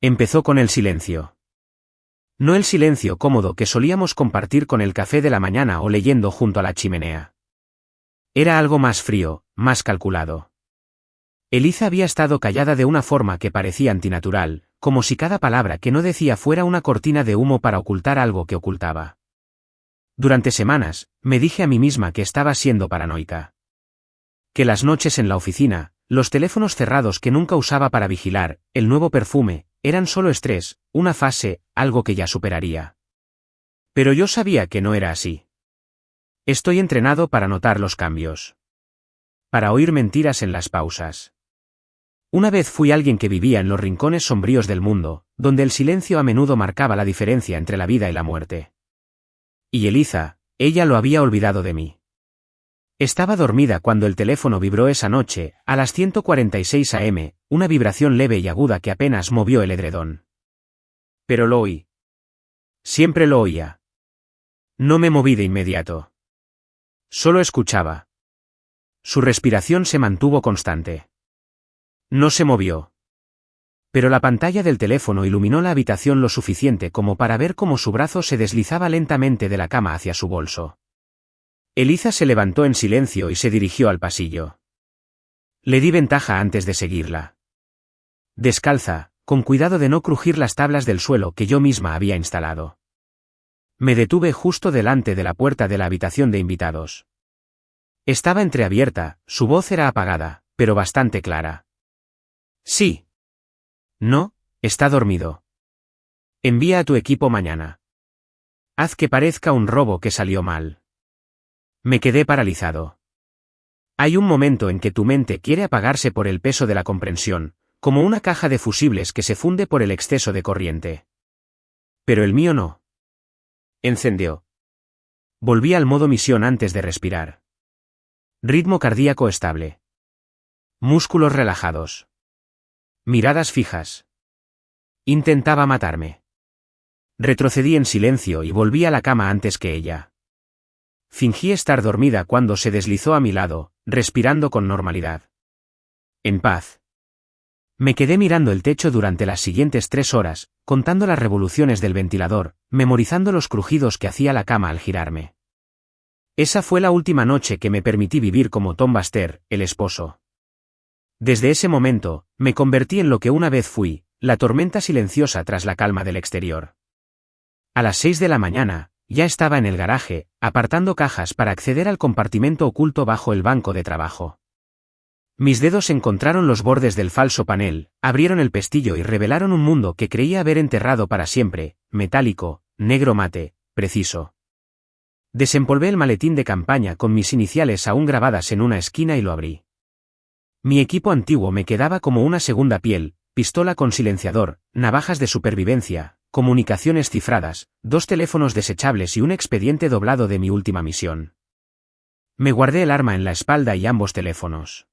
Empezó con el silencio. No el silencio cómodo que solíamos compartir con el café de la mañana o leyendo junto a la chimenea. Era algo más frío, más calculado. Eliza había estado callada de una forma que parecía antinatural, como si cada palabra que no decía fuera una cortina de humo para ocultar algo que ocultaba. Durante semanas, me dije a mí misma que estaba siendo paranoica. Que las noches en la oficina, los teléfonos cerrados que nunca usaba para vigilar, el nuevo perfume, eran solo estrés, una fase, algo que ya superaría. Pero yo sabía que no era así. Estoy entrenado para notar los cambios. Para oír mentiras en las pausas. Una vez fui alguien que vivía en los rincones sombríos del mundo, donde el silencio a menudo marcaba la diferencia entre la vida y la muerte. Y Eliza, ella lo había olvidado de mí. Estaba dormida cuando el teléfono vibró esa noche, a las 1:46 am, una vibración leve y aguda que apenas movió el edredón. Pero lo oí. Siempre lo oía. No me moví de inmediato. Solo escuchaba. Su respiración se mantuvo constante. No se movió. Pero la pantalla del teléfono iluminó la habitación lo suficiente como para ver cómo su brazo se deslizaba lentamente de la cama hacia su bolso. Eliza se levantó en silencio y se dirigió al pasillo. Le di ventaja antes de seguirla. Descalza, con cuidado de no crujir las tablas del suelo que yo misma había instalado. Me detuve justo delante de la puerta de la habitación de invitados. Estaba entreabierta, su voz era apagada, pero bastante clara. Sí. No, está dormido. Envía a tu equipo mañana. Haz que parezca un robo que salió mal. Me quedé paralizado. Hay un momento en que tu mente quiere apagarse por el peso de la comprensión, como una caja de fusibles que se funde por el exceso de corriente. Pero el mío no. Encendió. Volví al modo misión antes de respirar. Ritmo cardíaco estable. Músculos relajados. Miradas fijas. Intentaba matarme. Retrocedí en silencio y volví a la cama antes que ella. Fingí estar dormida cuando se deslizó a mi lado, respirando con normalidad. En paz. Me quedé mirando el techo durante las siguientes 3 horas, contando las revoluciones del ventilador, memorizando los crujidos que hacía la cama al girarme. Esa fue la última noche que me permití vivir como Tom Baster, el esposo. Desde ese momento, me convertí en lo que una vez fui, la tormenta silenciosa tras la calma del exterior. A las 6 de la mañana, ya estaba en el garaje, apartando cajas para acceder al compartimento oculto bajo el banco de trabajo. Mis dedos encontraron los bordes del falso panel, abrieron el pestillo y revelaron un mundo que creía haber enterrado para siempre, metálico, negro mate, preciso. Desempolvé el maletín de campaña con mis iniciales aún grabadas en una esquina y lo abrí. Mi equipo antiguo me quedaba como una segunda piel, pistola con silenciador, navajas de supervivencia, comunicaciones cifradas, 2 teléfonos desechables y un expediente doblado de mi última misión. Me guardé el arma en la espalda y ambos teléfonos.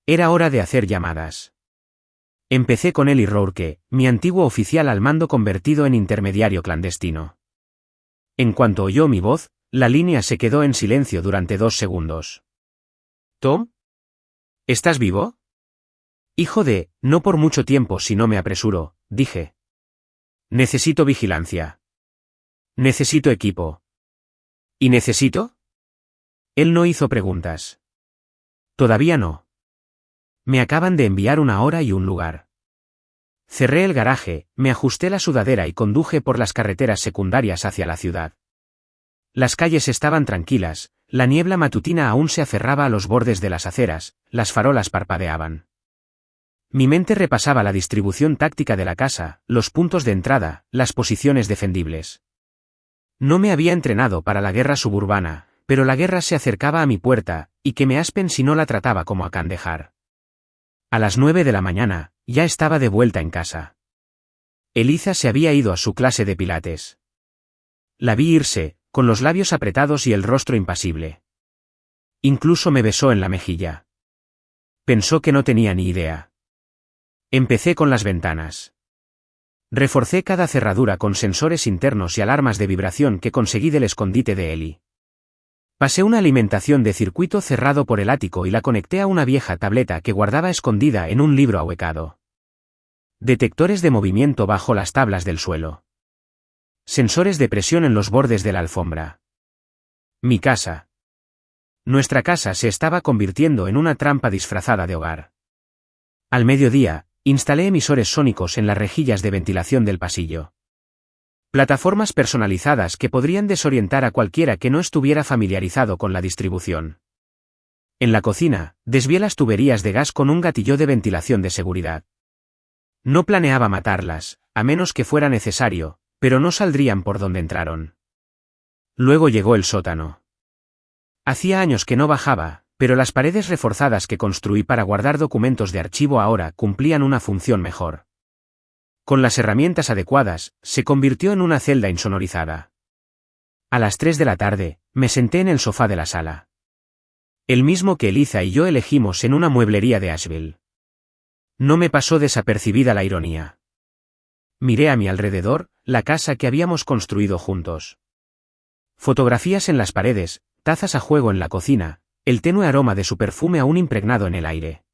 Era hora de hacer llamadas. Empecé con Eli Rourke, mi antiguo oficial al mando convertido en intermediario clandestino. En cuanto oyó mi voz, la línea se quedó en silencio durante 2 segundos. ¿Tom? ¿Estás vivo? Hijo de, no por mucho tiempo si no me apresuro, dije. Necesito vigilancia. Necesito equipo. ¿Y necesito? Él no hizo preguntas. Todavía no. Me acaban de enviar una hora y un lugar. Cerré el garaje, me ajusté la sudadera y conduje por las carreteras secundarias hacia la ciudad. Las calles estaban tranquilas, la niebla matutina aún se aferraba a los bordes de las aceras, las farolas parpadeaban. Mi mente repasaba la distribución táctica de la casa, los puntos de entrada, las posiciones defendibles. No me había entrenado para la guerra suburbana, pero la guerra se acercaba a mi puerta, y que me aspen si no la trataba como a Kandahar. A las 9 de la mañana, ya estaba de vuelta en casa. Eliza se había ido a su clase de pilates. La vi irse, con los labios apretados y el rostro impasible. Incluso me besó en la mejilla. Pensó que no tenía ni idea. Empecé con las ventanas. Reforcé cada cerradura con sensores internos y alarmas de vibración que conseguí del escondite de Eli. Pasé una alimentación de circuito cerrado por el ático y la conecté a una vieja tableta que guardaba escondida en un libro ahuecado. Detectores de movimiento bajo las tablas del suelo. Sensores de presión en los bordes de la alfombra. Mi casa. Nuestra casa se estaba convirtiendo en una trampa disfrazada de hogar. Al mediodía, instalé emisores sónicos en las rejillas de ventilación del pasillo. Plataformas personalizadas que podrían desorientar a cualquiera que no estuviera familiarizado con la distribución. En la cocina, desvié las tuberías de gas con un gatillo de ventilación de seguridad. No planeaba matarlas, a menos que fuera necesario, pero no saldrían por donde entraron. Luego llegó el sótano. Hacía años que no bajaba, pero las paredes reforzadas que construí para guardar documentos de archivo ahora cumplían una función mejor. Con las herramientas adecuadas, se convirtió en una celda insonorizada. A las 3 de la tarde, me senté en el sofá de la sala. El mismo que Eliza y yo elegimos en una mueblería de Asheville. No me pasó desapercibida la ironía. Miré a mi alrededor, la casa que habíamos construido juntos. Fotografías en las paredes, tazas a juego en la cocina, el tenue aroma de su perfume aún impregnado en el aire.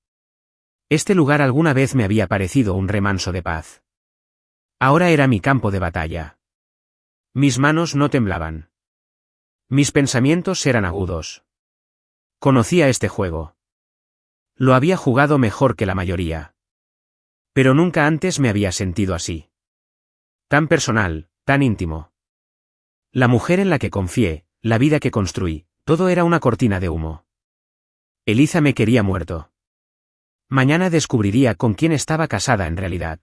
Este lugar alguna vez me había parecido un remanso de paz. Ahora era mi campo de batalla. Mis manos no temblaban. Mis pensamientos eran agudos. Conocía este juego. Lo había jugado mejor que la mayoría. Pero nunca antes me había sentido así. Tan personal, tan íntimo. La mujer en la que confié, la vida que construí, todo era una cortina de humo. Eliza me quería muerto. Mañana descubriría con quién estaba casada en realidad.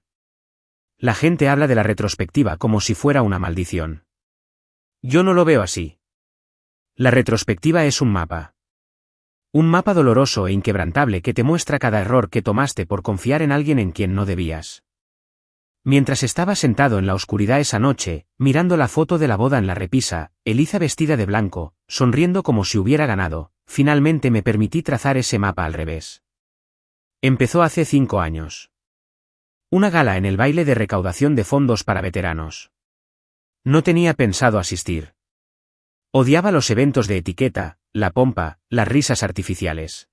La gente habla de la retrospectiva como si fuera una maldición. Yo no lo veo así. La retrospectiva es un mapa. Un mapa doloroso e inquebrantable que te muestra cada error que tomaste por confiar en alguien en quien no debías. Mientras estaba sentado en la oscuridad esa noche, mirando la foto de la boda en la repisa, Eliza vestida de blanco, sonriendo como si hubiera ganado, finalmente me permití trazar ese mapa al revés. Empezó hace 5 años. Una gala en el baile de recaudación de fondos para veteranos. No tenía pensado asistir. Odiaba los eventos de etiqueta, la pompa, las risas artificiales.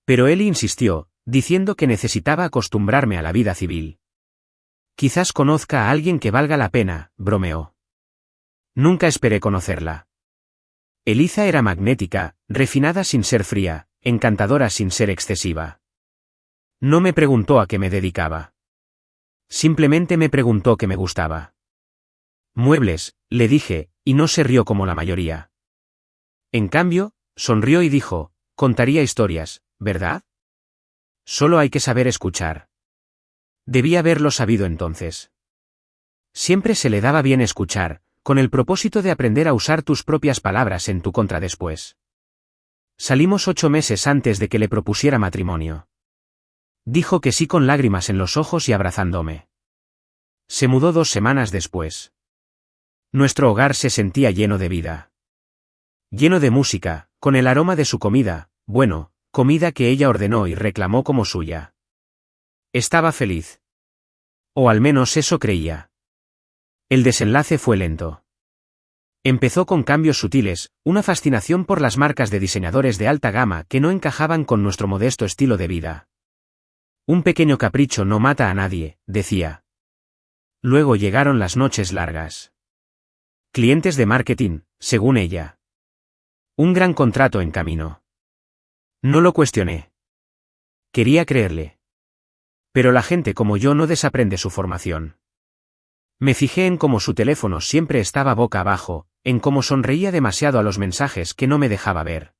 Pero él insistió, diciendo que necesitaba acostumbrarme a la vida civil. Quizás conozca a alguien que valga la pena, bromeó. Nunca esperé conocerla. Eliza era magnética, refinada sin ser fría, encantadora sin ser excesiva. No me preguntó a qué me dedicaba. Simplemente me preguntó qué me gustaba. Muebles, le dije, y no se rió como la mayoría. En cambio, sonrió y dijo, contaría historias, ¿verdad? Solo hay que saber escuchar. Debía haberlo sabido entonces. Siempre se le daba bien escuchar, con el propósito de aprender a usar tus propias palabras en tu contra después. Salimos 8 meses antes de que le propusiera matrimonio. Dijo que sí con lágrimas en los ojos y abrazándome. Se mudó 2 semanas después. Nuestro hogar se sentía lleno de vida. Lleno de música, con el aroma de su comida, bueno, comida que ella ordenó y reclamó como suya. Estaba feliz. O al menos eso creía. El desenlace fue lento. Empezó con cambios sutiles, una fascinación por las marcas de diseñadores de alta gama que no encajaban con nuestro modesto estilo de vida. Un pequeño capricho no mata a nadie, decía. Luego llegaron las noches largas. Clientes de marketing, según ella. Un gran contrato en camino. No lo cuestioné. Quería creerle. Pero la gente como yo no desaprende su formación. Me fijé en cómo su teléfono siempre estaba boca abajo, en cómo sonreía demasiado a los mensajes que no me dejaba ver.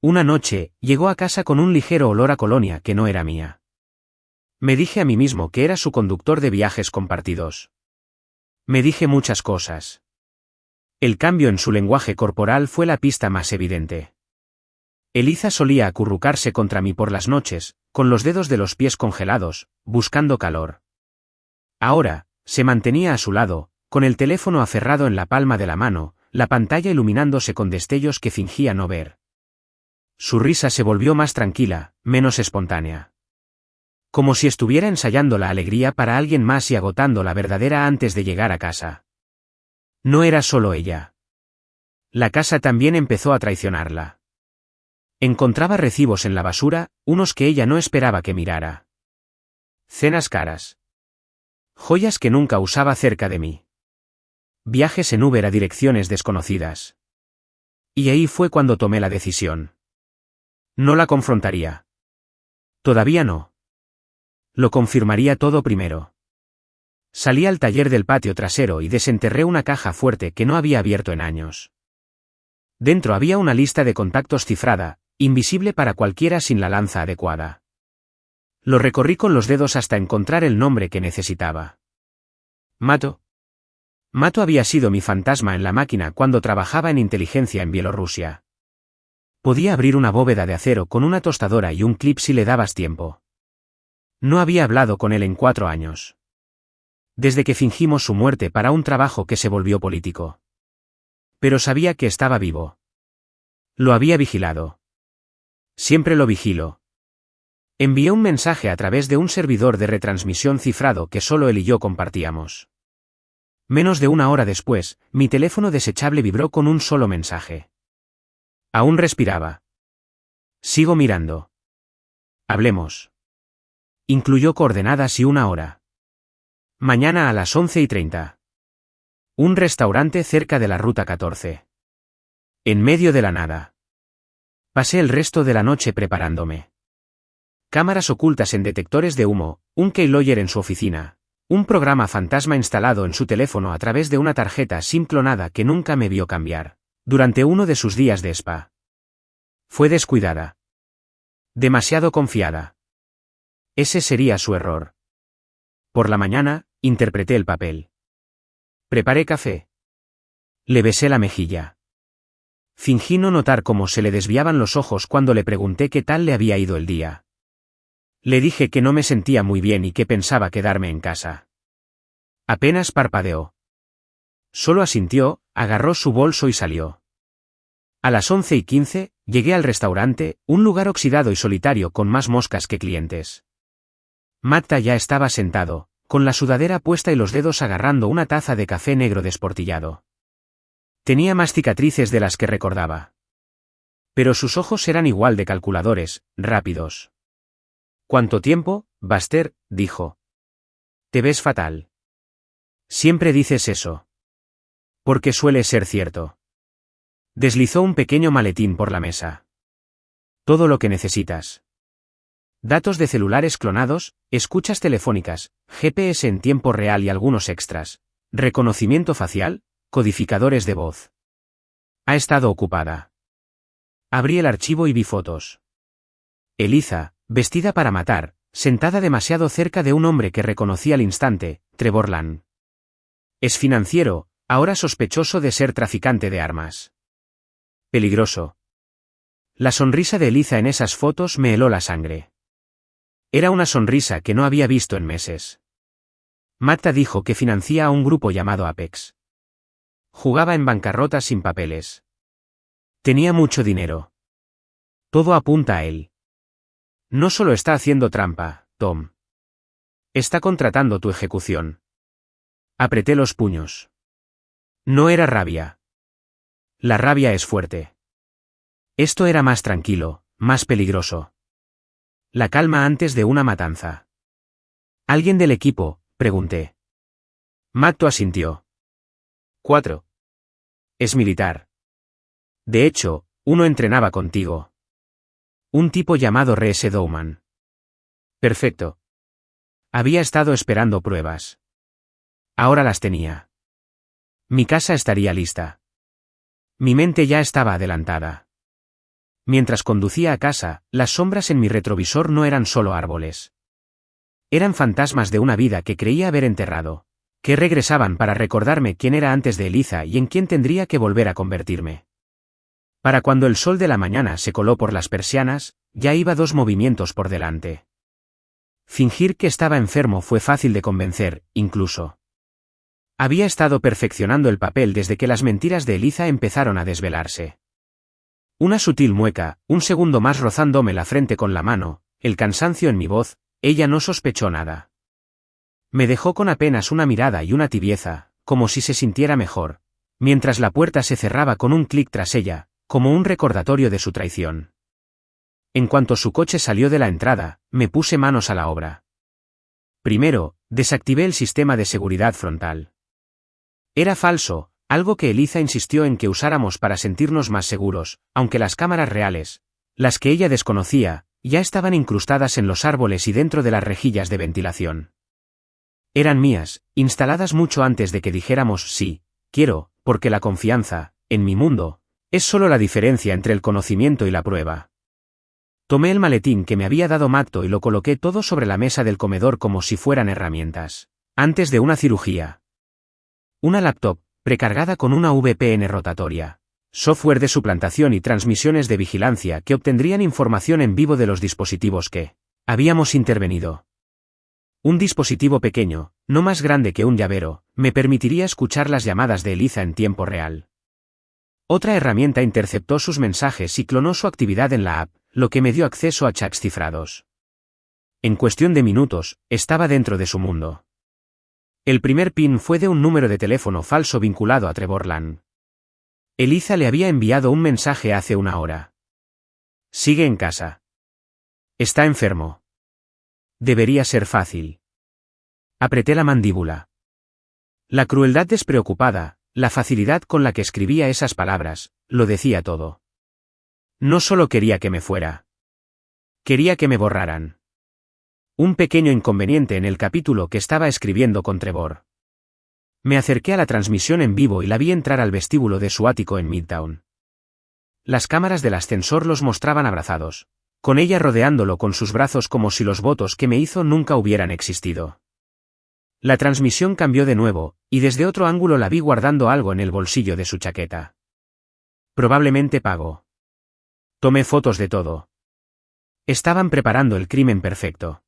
Una noche, llegó a casa con un ligero olor a colonia que no era mía. Me dije a mí mismo que era su conductor de viajes compartidos. Me dije muchas cosas. El cambio en su lenguaje corporal fue la pista más evidente. Eliza solía acurrucarse contra mí por las noches, con los dedos de los pies congelados, buscando calor. Ahora, se mantenía a su lado, con el teléfono aferrado en la palma de la mano, la pantalla iluminándose con destellos que fingía no ver. Su risa se volvió más tranquila, menos espontánea. Como si estuviera ensayando la alegría para alguien más y agotando la verdadera antes de llegar a casa. No era solo ella. La casa también empezó a traicionarla. Encontraba recibos en la basura, unos que ella no esperaba que mirara. Cenas caras. Joyas que nunca usaba cerca de mí. Viajes en Uber a direcciones desconocidas. Y ahí fue cuando tomé la decisión. No la confrontaría. Todavía no. Lo confirmaría todo primero. Salí al taller del patio trasero y desenterré una caja fuerte que no había abierto en años. Dentro había una lista de contactos cifrada, invisible para cualquiera sin la lanza adecuada. Lo recorrí con los dedos hasta encontrar el nombre que necesitaba. Mato. Mato había sido mi fantasma en la máquina cuando trabajaba en inteligencia en Bielorrusia. Podía abrir una bóveda de acero con una tostadora y un clip si le dabas tiempo. No había hablado con él en 4 años. Desde que fingimos su muerte para un trabajo que se volvió político. Pero sabía que estaba vivo. Lo había vigilado. Siempre lo vigilo. Envié un mensaje a través de un servidor de retransmisión cifrado que solo él y yo compartíamos. Menos de 1 hora después, mi teléfono desechable vibró con un solo mensaje. Aún respiraba. Sigo mirando. Hablemos. Incluyó coordenadas y 1 hora. Mañana a las 11:30. Un restaurante cerca de la ruta 14. En medio de la nada. Pasé el resto de la noche preparándome. Cámaras ocultas en detectores de humo, un keylogger en su oficina, un programa fantasma instalado en su teléfono a través de una tarjeta SIM clonada que nunca me vio cambiar, durante uno de sus días de spa. Fue descuidada. Demasiado confiada. Ese sería su error. Por la mañana, interpreté el papel. Preparé café. Le besé la mejilla. Fingí no notar cómo se le desviaban los ojos cuando le pregunté qué tal le había ido el día. Le dije que no me sentía muy bien y que pensaba quedarme en casa. Apenas parpadeó. Solo asintió, agarró su bolso y salió. A las 11:15, llegué al restaurante, un lugar oxidado y solitario con más moscas que clientes. Magda ya estaba sentado, con la sudadera puesta y los dedos agarrando una taza de café negro desportillado. Tenía más cicatrices de las que recordaba. Pero sus ojos eran igual de calculadores, rápidos. ¿Cuánto tiempo, Buster?, dijo. Te ves fatal. Siempre dices eso. Porque suele ser cierto. Deslizó un pequeño maletín por la mesa. Todo lo que necesitas. Datos de celulares clonados, escuchas telefónicas, GPS en tiempo real y algunos extras. Reconocimiento facial, codificadores de voz. Ha estado ocupada. Abrí el archivo y vi fotos. Eliza, vestida para matar, sentada demasiado cerca de un hombre que reconocí al instante, Trevor Lang. Es financiero, ahora sospechoso de ser traficante de armas. Peligroso. La sonrisa de Eliza en esas fotos me heló la sangre. Era una sonrisa que no había visto en meses. Magda dijo que financia a un grupo llamado Apex. Jugaba en bancarrota sin papeles. Tenía mucho dinero. Todo apunta a él. No solo está haciendo trampa, Tom. Está contratando tu ejecución. Apreté los puños. No era rabia. La rabia es fuerte. Esto era más tranquilo, más peligroso. La calma antes de una matanza. ¿Alguien del equipo?, pregunté. Magda asintió. 4. Es militar. De hecho, uno entrenaba contigo. Un tipo llamado Reese Dowman. Perfecto. Había estado esperando pruebas. Ahora las tenía. Mi casa estaría lista. Mi mente ya estaba adelantada. Mientras conducía a casa, las sombras en mi retrovisor no eran solo árboles. Eran fantasmas de una vida que creía haber enterrado, que regresaban para recordarme quién era antes de Eliza y en quién tendría que volver a convertirme. Para cuando el sol de la mañana se coló por las persianas, ya iba 2 movimientos por delante. Fingir que estaba enfermo fue fácil de convencer, incluso. Había estado perfeccionando el papel desde que las mentiras de Eliza empezaron a desvelarse. Una sutil mueca, un segundo más rozándome la frente con la mano, el cansancio en mi voz, ella no sospechó nada. Me dejó con apenas una mirada y una tibieza, como si se sintiera mejor, mientras la puerta se cerraba con un clic tras ella, como un recordatorio de su traición. En cuanto su coche salió de la entrada, me puse manos a la obra. Primero, desactivé el sistema de seguridad frontal. Era falso, algo que Eliza insistió en que usáramos para sentirnos más seguros, aunque las cámaras reales, las que ella desconocía, ya estaban incrustadas en los árboles y dentro de las rejillas de ventilación. Eran mías, instaladas mucho antes de que dijéramos sí, quiero, porque la confianza, en mi mundo, es solo la diferencia entre el conocimiento y la prueba. Tomé el maletín que me había dado Matto y lo coloqué todo sobre la mesa del comedor como si fueran herramientas. Antes de una cirugía. Una laptop, precargada con una VPN rotatoria. Software de suplantación y transmisiones de vigilancia que obtendrían información en vivo de los dispositivos que habíamos intervenido. Un dispositivo pequeño, no más grande que un llavero, me permitiría escuchar las llamadas de Eliza en tiempo real. Otra herramienta interceptó sus mensajes y clonó su actividad en la app, lo que me dio acceso a chats cifrados. En cuestión de minutos, estaba dentro de su mundo. El primer PIN fue de un número de teléfono falso vinculado a Trevor Lang. Eliza le había enviado un mensaje hace una hora. Sigue en casa. Está enfermo. Debería ser fácil. Apreté la mandíbula. La crueldad despreocupada, la facilidad con la que escribía esas palabras, lo decía todo. No solo quería que me fuera. Quería que me borraran. Un pequeño inconveniente en el capítulo que estaba escribiendo con Trevor. Me acerqué a la transmisión en vivo y la vi entrar al vestíbulo de su ático en Midtown. Las cámaras del ascensor los mostraban abrazados, con ella rodeándolo con sus brazos como si los votos que me hizo nunca hubieran existido. La transmisión cambió de nuevo, y desde otro ángulo la vi guardando algo en el bolsillo de su chaqueta. Probablemente pagó. Tomé fotos de todo. Estaban preparando el crimen perfecto.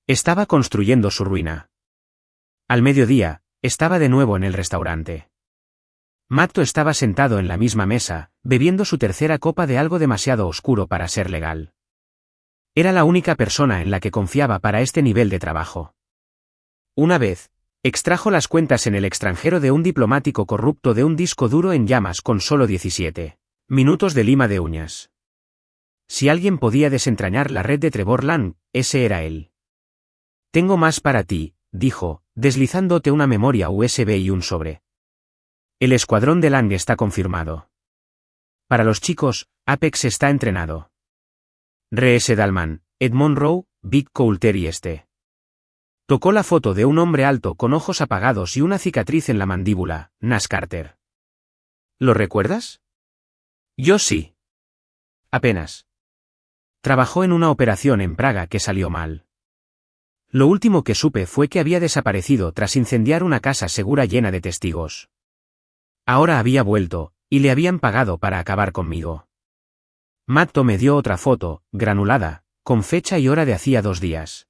Estaba construyendo su ruina. Al mediodía, estaba de nuevo en el restaurante. Matto estaba sentado en la misma mesa, bebiendo su tercera copa de algo demasiado oscuro para ser legal. Era la única persona en la que confiaba para este nivel de trabajo. Una vez, extrajo las cuentas en el extranjero de un diplomático corrupto de un disco duro en llamas con solo 17 minutos de lima de uñas. Si alguien podía desentrañar la red de Trevor Lang, ese era él. Tengo más para ti, dijo, deslizándote una memoria USB y un sobre. El escuadrón de Lang está confirmado. Para los chicos, Apex está entrenado. R.S. Dalman, Ed Monroe, Vic Coulter y este. Tocó la foto de un hombre alto con ojos apagados y una cicatriz en la mandíbula, Nash Carter. ¿Lo recuerdas? Yo sí. Apenas. Trabajó en una operación en Praga que salió mal. Lo último que supe fue que había desaparecido tras incendiar una casa segura llena de testigos. Ahora había vuelto, y le habían pagado para acabar conmigo. Matto me dio otra foto, granulada, con fecha y hora de hacía 2 días.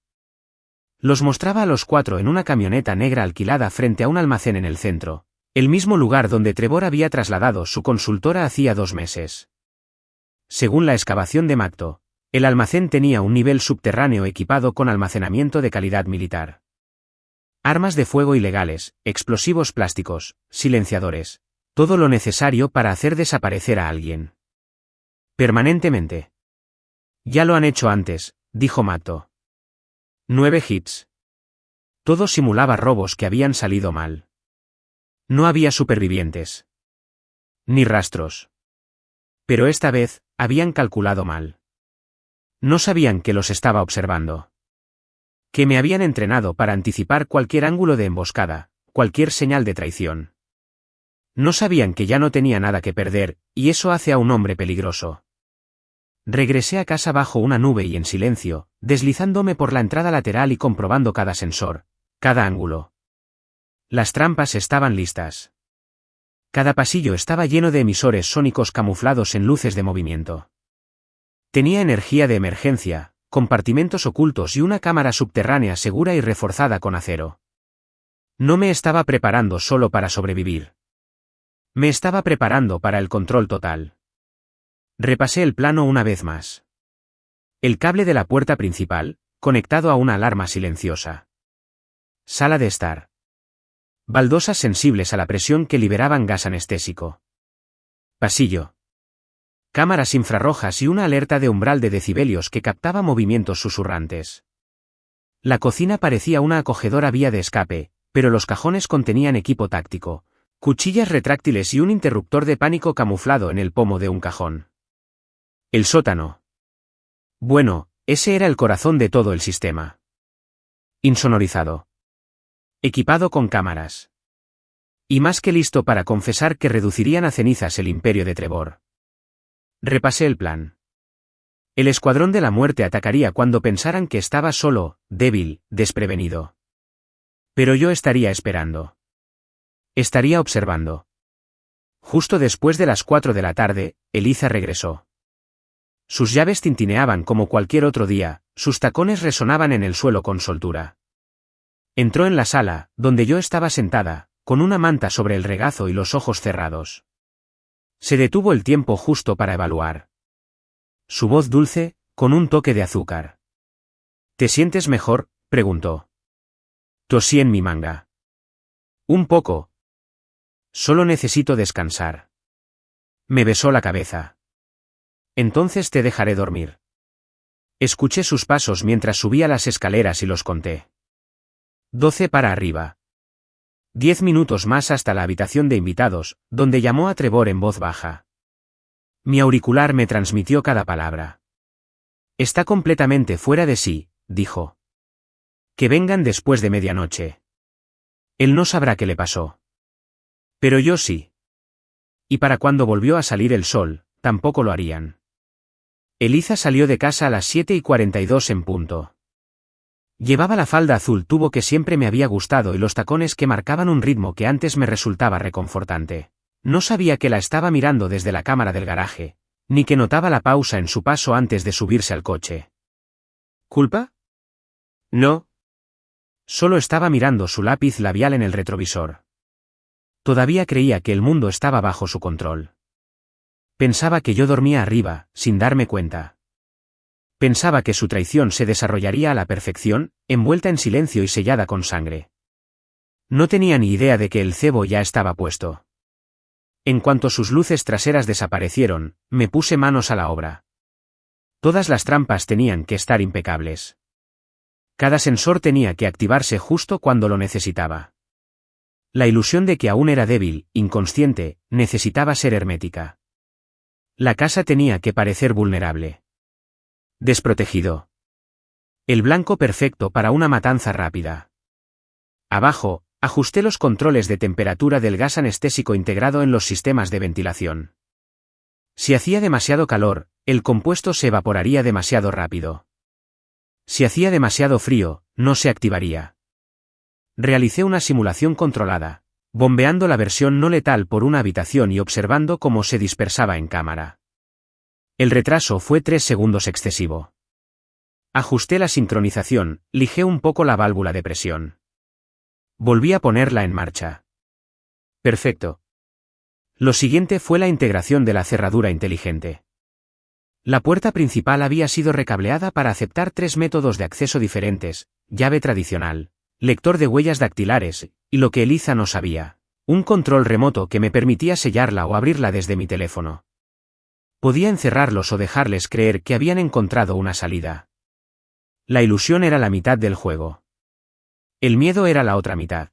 Los mostraba a los 4 en una camioneta negra alquilada frente a un almacén en el centro, el mismo lugar donde Trevor había trasladado su consultora hacía 2 meses. Según la excavación de Matto, el almacén tenía un nivel subterráneo equipado con almacenamiento de calidad militar. Armas de fuego ilegales, explosivos plásticos, silenciadores, todo lo necesario para hacer desaparecer a alguien. Permanentemente. Ya lo han hecho antes, dijo Matto. 9 hits. Todo simulaba robos que habían salido mal. No había supervivientes. Ni rastros. Pero esta vez, habían calculado mal. No sabían que los estaba observando. Que me habían entrenado para anticipar cualquier ángulo de emboscada, cualquier señal de traición. No sabían que ya no tenía nada que perder, y eso hace a un hombre peligroso. Regresé a casa bajo una nube y en silencio, deslizándome por la entrada lateral y comprobando cada sensor, cada ángulo. Las trampas estaban listas. Cada pasillo estaba lleno de emisores sónicos camuflados en luces de movimiento. Tenía energía de emergencia, compartimentos ocultos y una cámara subterránea segura y reforzada con acero. No me estaba preparando solo para sobrevivir. Me estaba preparando para el control total. Repasé el plano una vez más. El cable de la puerta principal, conectado a una alarma silenciosa. Sala de estar. Baldosas sensibles a la presión que liberaban gas anestésico. Pasillo. Cámaras infrarrojas y una alerta de umbral de decibelios que captaba movimientos susurrantes. La cocina parecía una acogedora vía de escape, pero los cajones contenían equipo táctico, cuchillas retráctiles y un interruptor de pánico camuflado en el pomo de un cajón. El sótano. Bueno, ese era el corazón de todo el sistema. Insonorizado. Equipado con cámaras. Y más que listo para confesar que reducirían a cenizas el imperio de Trevor. Repasé el plan. El escuadrón de la muerte atacaría cuando pensaran que estaba solo, débil, desprevenido. Pero yo estaría esperando. Estaría observando. Justo después de las 4 de la tarde, Eliza regresó. Sus llaves tintineaban como cualquier otro día, sus tacones resonaban en el suelo con soltura. Entró en la sala, donde yo estaba sentada, con una manta sobre el regazo y los ojos cerrados. Se detuvo el tiempo justo para evaluar. Su voz dulce, con un toque de azúcar. ¿Te sientes mejor?, preguntó. Tosí en mi manga. Un poco. Solo necesito descansar. Me besó la cabeza. Entonces te dejaré dormir. Escuché sus pasos mientras subía las escaleras y los conté. 12 para arriba. 10 minutos más hasta la habitación de invitados, donde llamó a Trevor en voz baja. Mi auricular me transmitió cada palabra. Está completamente fuera de sí, dijo. Que vengan después de medianoche. Él no sabrá qué le pasó. Pero yo sí. Y para cuando volvió a salir el sol, tampoco lo harían. Eliza salió de casa a las 7:42 en punto. Llevaba la falda azul tubo que siempre me había gustado y los tacones que marcaban un ritmo que antes me resultaba reconfortante. No sabía que la estaba mirando desde la cámara del garaje, ni que notaba la pausa en su paso antes de subirse al coche. ¿Culpa? No. Solo estaba mirando su lápiz labial en el retrovisor. Todavía creía que el mundo estaba bajo su control. Pensaba que yo dormía arriba, sin darme cuenta. Pensaba que su traición se desarrollaría a la perfección, envuelta en silencio y sellada con sangre. No tenía ni idea de que el cebo ya estaba puesto. En cuanto sus luces traseras desaparecieron, me puse manos a la obra. Todas las trampas tenían que estar impecables. Cada sensor tenía que activarse justo cuando lo necesitaba. La ilusión de que aún era débil, inconsciente, necesitaba ser hermética. La casa tenía que parecer vulnerable. Desprotegido. El blanco perfecto para una matanza rápida. Abajo, ajusté los controles de temperatura del gas anestésico integrado en los sistemas de ventilación. Si hacía demasiado calor, el compuesto se evaporaría demasiado rápido. Si hacía demasiado frío, no se activaría. Realicé una simulación controlada, bombeando la versión no letal por una habitación y observando cómo se dispersaba en cámara. El retraso fue 3 segundos excesivo. Ajusté la sincronización, lijé un poco la válvula de presión. Volví a ponerla en marcha. Perfecto. Lo siguiente fue la integración de la cerradura inteligente. La puerta principal había sido recableada para aceptar 3 métodos de acceso diferentes: llave tradicional, lector de huellas dactilares, y lo que Eliza no sabía, un control remoto que me permitía sellarla o abrirla desde mi teléfono. Podía encerrarlos o dejarles creer que habían encontrado una salida. La ilusión era la mitad del juego. El miedo era la otra mitad.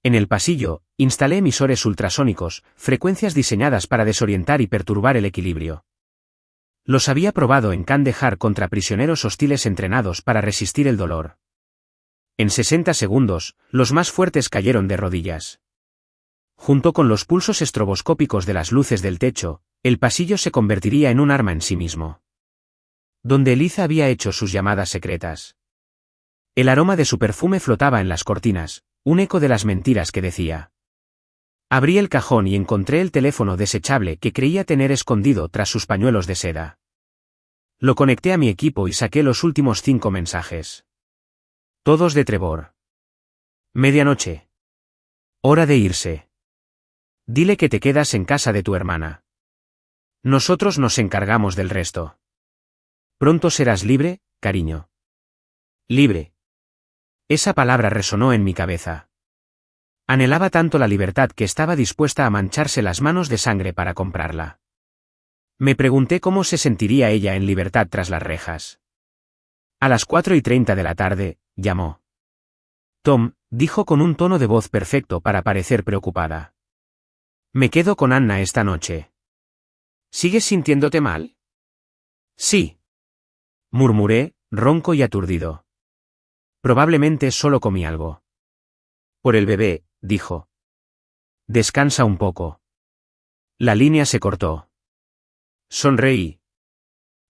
En el pasillo, instalé emisores ultrasónicos, frecuencias diseñadas para desorientar y perturbar el equilibrio. Los había probado en Kandahar contra prisioneros hostiles entrenados para resistir el dolor. En 60 segundos, los más fuertes cayeron de rodillas. Junto con los pulsos estroboscópicos de las luces del techo, el pasillo se convertiría en un arma en sí mismo. Donde Eliza había hecho sus llamadas secretas. El aroma de su perfume flotaba en las cortinas, un eco de las mentiras que decía. Abrí el cajón y encontré el teléfono desechable que creía tener escondido tras sus pañuelos de seda. Lo conecté a mi equipo y saqué los últimos 5 mensajes. Todos de Trevor. Medianoche. Hora de irse. Dile que te quedas en casa de tu hermana. Nosotros nos encargamos del resto. Pronto serás libre, cariño. Libre. Esa palabra resonó en mi cabeza. Anhelaba tanto la libertad que estaba dispuesta a mancharse las manos de sangre para comprarla. Me pregunté cómo se sentiría ella en libertad tras las rejas. A las 4:30 de la tarde, llamó. Tom, dijo con un tono de voz perfecto para parecer preocupada. Me quedo con Anna esta noche. ¿Sigues sintiéndote mal? Sí. Murmuré, ronco y aturdido. Probablemente solo comí algo. Por el bebé, dijo. Descansa un poco. La línea se cortó. Sonreí.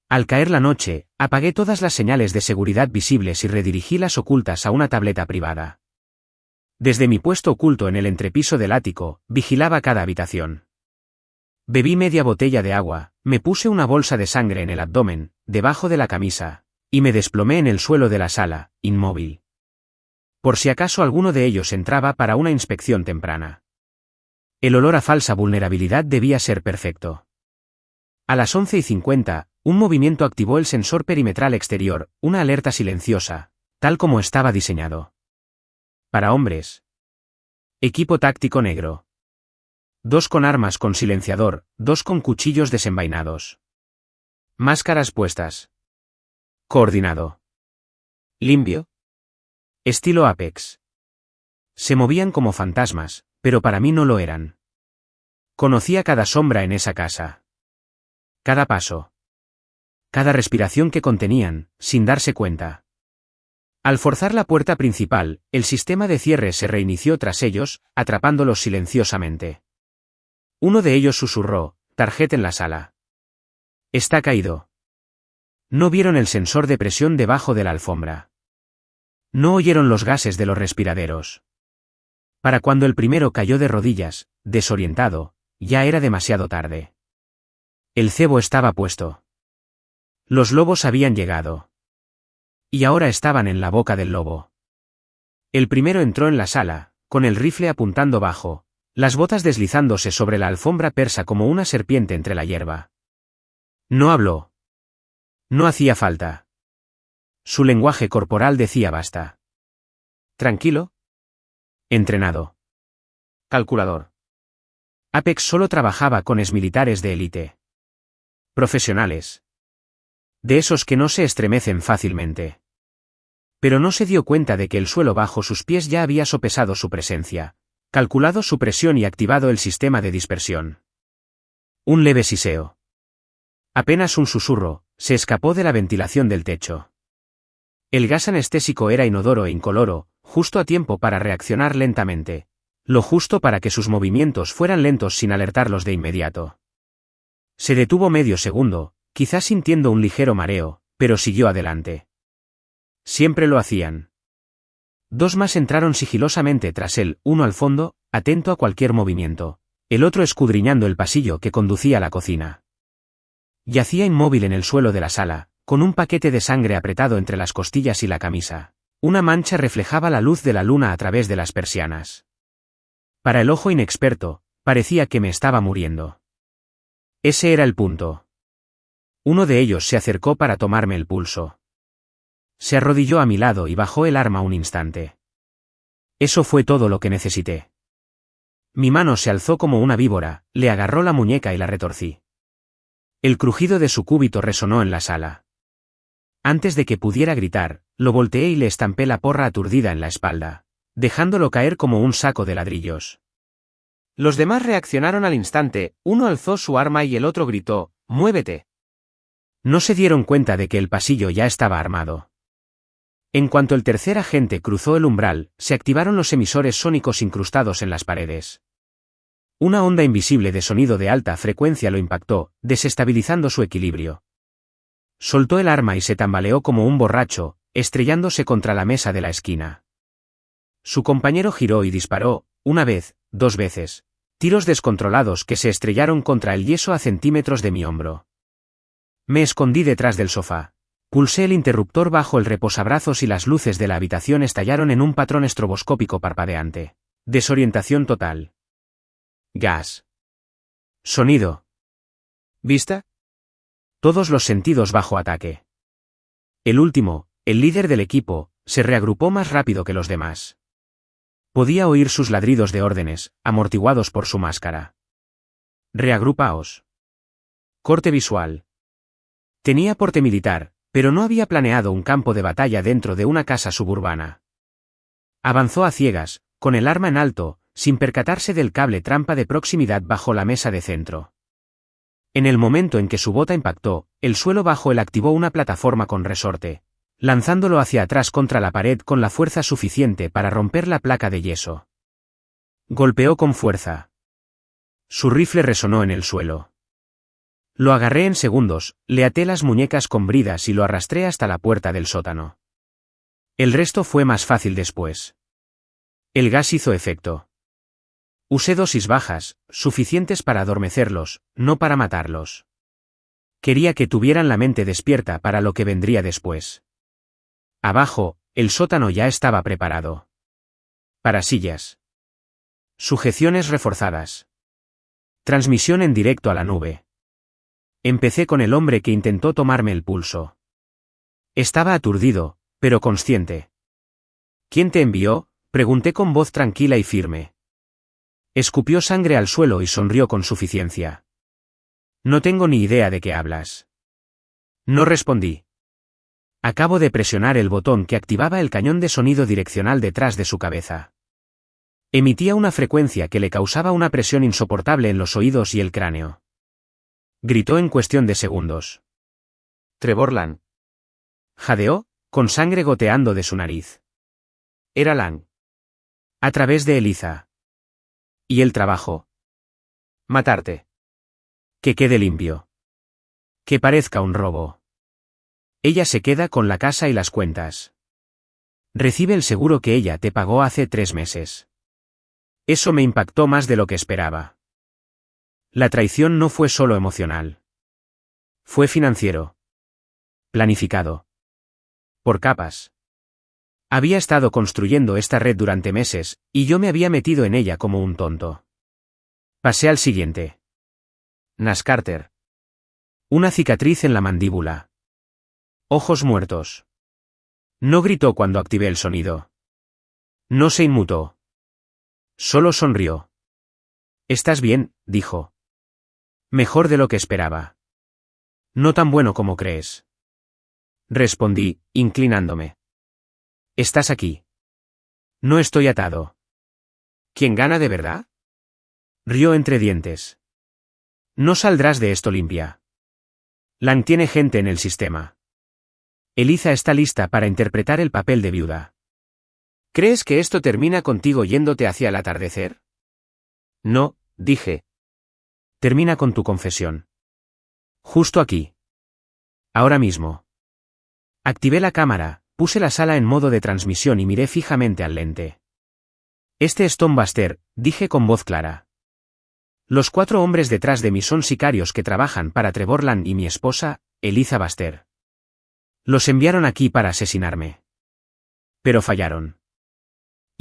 Al caer la noche, apagué todas las señales de seguridad visibles y redirigí las ocultas a una tableta privada. Desde mi puesto oculto en el entrepiso del ático, vigilaba cada habitación. Bebí media botella de agua, me puse una bolsa de sangre en el abdomen, debajo de la camisa, y me desplomé en el suelo de la sala, inmóvil. Por si acaso alguno de ellos entraba para una inspección temprana. El olor a falsa vulnerabilidad debía ser perfecto. A las 11:50, un movimiento activó el sensor perimetral exterior, una alerta silenciosa, tal como estaba diseñado. Para hombres. Equipo táctico negro. 2 con armas con silenciador, 2 con cuchillos desenvainados. Máscaras puestas. Coordinado. Limpio. Estilo Apex. Se movían como fantasmas, pero para mí no lo eran. Conocía cada sombra en esa casa. Cada paso. Cada respiración que contenían, sin darse cuenta. Al forzar la puerta principal, el sistema de cierre se reinició tras ellos, atrapándolos silenciosamente. Uno de ellos susurró, Target en la sala. Está caído. No vieron el sensor de presión debajo de la alfombra. No oyeron los gases de los respiraderos. Para cuando el primero cayó de rodillas, desorientado, ya era demasiado tarde. El cebo estaba puesto. Los lobos habían llegado. Y ahora estaban en la boca del lobo. El primero entró en la sala, con el rifle apuntando bajo, las botas deslizándose sobre la alfombra persa como una serpiente entre la hierba. No habló. No hacía falta. Su lenguaje corporal decía basta. ¿Tranquilo? Entrenado. Calculador. Apex solo trabajaba con exmilitares de élite. Profesionales. De esos que no se estremecen fácilmente. Pero no se dio cuenta de que el suelo bajo sus pies ya había sopesado su presencia, calculado su presión y activado el sistema de dispersión. Un leve siseo. Apenas un susurro, se escapó de la ventilación del techo. El gas anestésico era inodoro e incoloro, justo a tiempo para reaccionar lentamente, lo justo para que sus movimientos fueran lentos sin alertarlos de inmediato. Se detuvo medio segundo, quizás sintiendo un ligero mareo, pero siguió adelante. Siempre lo hacían. 2 más entraron sigilosamente tras él, uno al fondo, atento a cualquier movimiento, el otro escudriñando el pasillo que conducía a la cocina. Yacía inmóvil en el suelo de la sala, con un paquete de sangre apretado entre las costillas y la camisa. Una mancha reflejaba la luz de la luna a través de las persianas. Para el ojo inexperto, parecía que me estaba muriendo. Ese era el punto. Uno de ellos se acercó para tomarme el pulso. Se arrodilló a mi lado y bajó el arma un instante. Eso fue todo lo que necesité. Mi mano se alzó como una víbora, le agarró la muñeca y la retorcí. El crujido de su cúbito resonó en la sala. Antes de que pudiera gritar, lo volteé y le estampé la porra aturdida en la espalda, dejándolo caer como un saco de ladrillos. Los demás reaccionaron al instante, uno alzó su arma y el otro gritó, «¡Muévete!». No se dieron cuenta de que el pasillo ya estaba armado. En cuanto el tercer agente cruzó el umbral, se activaron los emisores sónicos incrustados en las paredes. Una onda invisible de sonido de alta frecuencia lo impactó, desestabilizando su equilibrio. Soltó el arma y se tambaleó como un borracho, estrellándose contra la mesa de la esquina. Su compañero giró y disparó, una vez, 2 veces, tiros descontrolados que se estrellaron contra el yeso a centímetros de mi hombro. Me escondí detrás del sofá. Pulsé el interruptor bajo el reposabrazos y las luces de la habitación estallaron en un patrón estroboscópico parpadeante. Desorientación total. Gas. Sonido. ¿Vista? Todos los sentidos bajo ataque. El último, el líder del equipo, se reagrupó más rápido que los demás. Podía oír sus ladridos de órdenes, amortiguados por su máscara. Reagrupaos. Corte visual. Tenía porte militar, Pero no había planeado un campo de batalla dentro de una casa suburbana. Avanzó a ciegas, con el arma en alto, sin percatarse del cable trampa de proximidad bajo la mesa de centro. En el momento en que su bota impactó, el suelo bajo él activó una plataforma con resorte, lanzándolo hacia atrás contra la pared con la fuerza suficiente para romper la placa de yeso. Golpeó con fuerza. Su rifle resonó en el suelo. Lo agarré en segundos, le até las muñecas con bridas y lo arrastré hasta la puerta del sótano. El resto fue más fácil después. El gas hizo efecto. Usé dosis bajas, suficientes para adormecerlos, no para matarlos. Quería que tuvieran la mente despierta para lo que vendría después. Abajo, el sótano ya estaba preparado. Parasillas. Sujeciones reforzadas. Transmisión en directo a la nube. Empecé con el hombre que intentó tomarme el pulso. Estaba aturdido, pero consciente. ¿Quién te envió?, pregunté con voz tranquila y firme. Escupió sangre al suelo y sonrió con suficiencia. No tengo ni idea de qué hablas. No respondí. Acabo de presionar el botón que activaba el cañón de sonido direccional detrás de su cabeza. Emitía una frecuencia que le causaba una presión insoportable en los oídos y el cráneo. Gritó en cuestión de segundos. Trevor Lang. Jadeó, con sangre goteando de su nariz. Era Lang. A través de Eliza. ¿Y el trabajo? Matarte. Que quede limpio. Que parezca un robo. Ella se queda con la casa y las cuentas. Recibe el seguro que ella te pagó hace 3 meses. Eso me impactó más de lo que esperaba. La traición no fue solo emocional. Fue financiero. Planificado. Por capas. Había estado construyendo esta red durante meses, y yo me había metido en ella como un tonto. Pasé al siguiente. Nash Carter. Una cicatriz en la mandíbula. Ojos muertos. No gritó cuando activé el sonido. No se inmutó. Solo sonrió. «¿Estás bien?», dijo. «Mejor de lo que esperaba». «No tan bueno como crees». Respondí, inclinándome. «¿Estás aquí?» «No estoy atado». «¿Quién gana de verdad?». Rió entre dientes. «No saldrás de esto limpia. Lang tiene gente en el sistema. Eliza está lista para interpretar el papel de viuda». «¿Crees que esto termina contigo yéndote hacia el atardecer?». «No», dije. «Termina con tu confesión. Justo aquí. Ahora mismo». Activé la cámara, puse la sala en modo de transmisión y miré fijamente al lente. «Este es Tom Baster», dije con voz clara. «Los 4 hombres detrás de mí son sicarios que trabajan para Trevor Lang y mi esposa, Eliza Baster. Los enviaron aquí para asesinarme. Pero fallaron.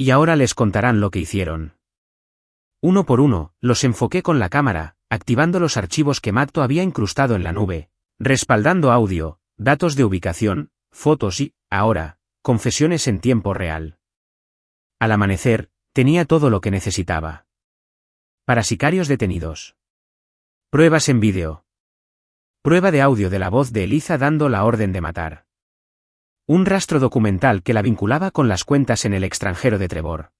Y ahora les contarán lo que hicieron». Uno por uno, los enfoqué con la cámara, activando los archivos que Matto había incrustado en la nube, respaldando audio, datos de ubicación, fotos y, ahora, confesiones en tiempo real. Al amanecer, tenía todo lo que necesitaba. Para sicarios detenidos. Pruebas en vídeo. Prueba de audio de la voz de Eliza dando la orden de matar. Un rastro documental que la vinculaba con las cuentas en el extranjero de Trevor.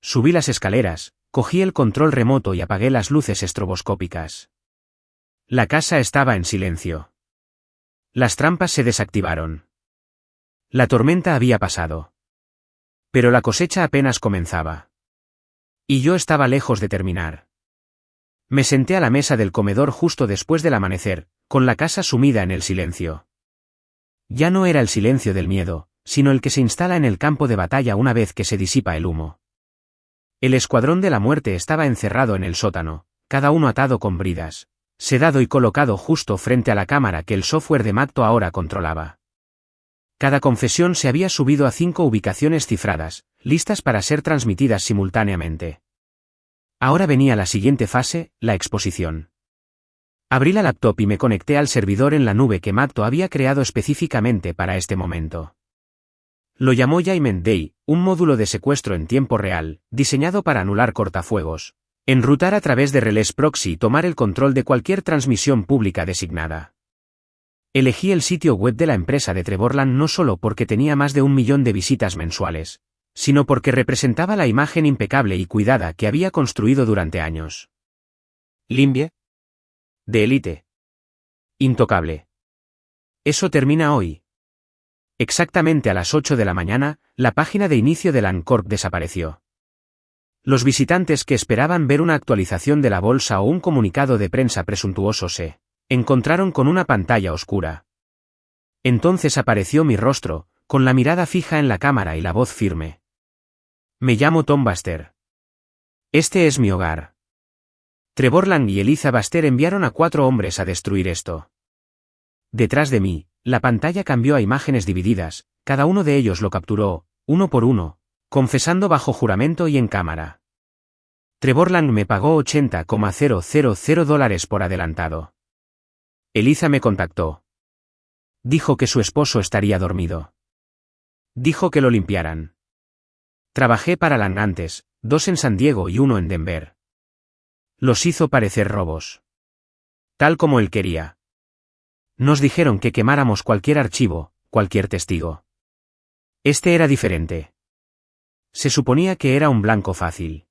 Subí las escaleras, cogí el control remoto y apagué las luces estroboscópicas. La casa estaba en silencio. Las trampas se desactivaron. La tormenta había pasado. Pero la cosecha apenas comenzaba. Y yo estaba lejos de terminar. Me senté a la mesa del comedor justo después del amanecer, con la casa sumida en el silencio. Ya no era el silencio del miedo, sino el que se instala en el campo de batalla una vez que se disipa el humo. El escuadrón de la muerte estaba encerrado en el sótano, cada uno atado con bridas, sedado y colocado justo frente a la cámara que el software de Matto ahora controlaba. Cada confesión se había subido a 5 ubicaciones cifradas, listas para ser transmitidas simultáneamente. Ahora venía la siguiente fase, la exposición. Abrí la laptop y me conecté al servidor en la nube que Matto había creado específicamente para este momento. Lo llamó Judgment Day, un módulo de secuestro en tiempo real, diseñado para anular cortafuegos, enrutar a través de relés proxy y tomar el control de cualquier transmisión pública designada. Elegí el sitio web de la empresa de Trevorland no solo porque tenía más de 1 millón de visitas mensuales, sino porque representaba la imagen impecable y cuidada que había construido durante años. Limpie. De élite. Intocable. Eso termina hoy. Exactamente a las 8 de la mañana, la página de inicio de Landcorp desapareció. Los visitantes que esperaban ver una actualización de la bolsa o un comunicado de prensa presuntuoso se encontraron con una pantalla oscura. Entonces apareció mi rostro, con la mirada fija en la cámara y la voz firme. Me llamo Tom Baster. Este es mi hogar. Trevorland y Eliza Baster enviaron a 4 hombres a destruir esto. Detrás de mí, la pantalla cambió a imágenes divididas, cada uno de ellos lo capturó, uno por uno, confesando bajo juramento y en cámara. Trevorland me pagó $80,000 por adelantado. Eliza me contactó. Dijo que su esposo estaría dormido. Dijo que lo limpiaran. Trabajé para Lang antes, 2 en San Diego y 1 en Denver. Los hizo parecer robos. Tal como él quería. Nos dijeron que quemáramos cualquier archivo, cualquier testigo. Este era diferente. Se suponía que era un blanco fácil.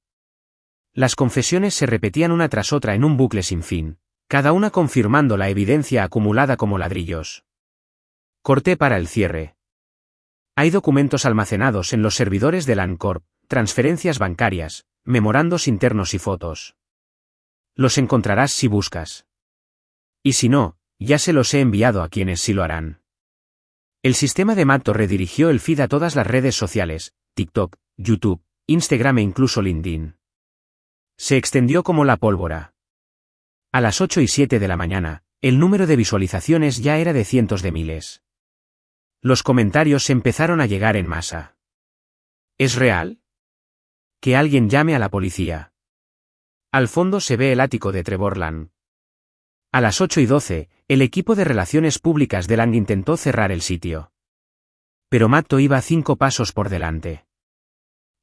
Las confesiones se repetían una tras otra en un bucle sin fin, cada una confirmando la evidencia acumulada como ladrillos. Corté para el cierre. Hay documentos almacenados en los servidores de Landcorp, transferencias bancarias, memorandos internos y fotos. Los encontrarás si buscas. Y si no, ya se los he enviado a quienes sí lo harán. El sistema de Matto redirigió el feed a todas las redes sociales, TikTok, YouTube, Instagram e incluso LinkedIn. Se extendió como la pólvora. A las 8:07 de la mañana, el número de visualizaciones ya era de cientos de miles. Los comentarios empezaron a llegar en masa. ¿Es real? Que alguien llame a la policía. Al fondo se ve el ático de Trevorland. A las 8:12, el equipo de relaciones públicas de Lang intentó cerrar el sitio. Pero Matto iba 5 pasos por delante.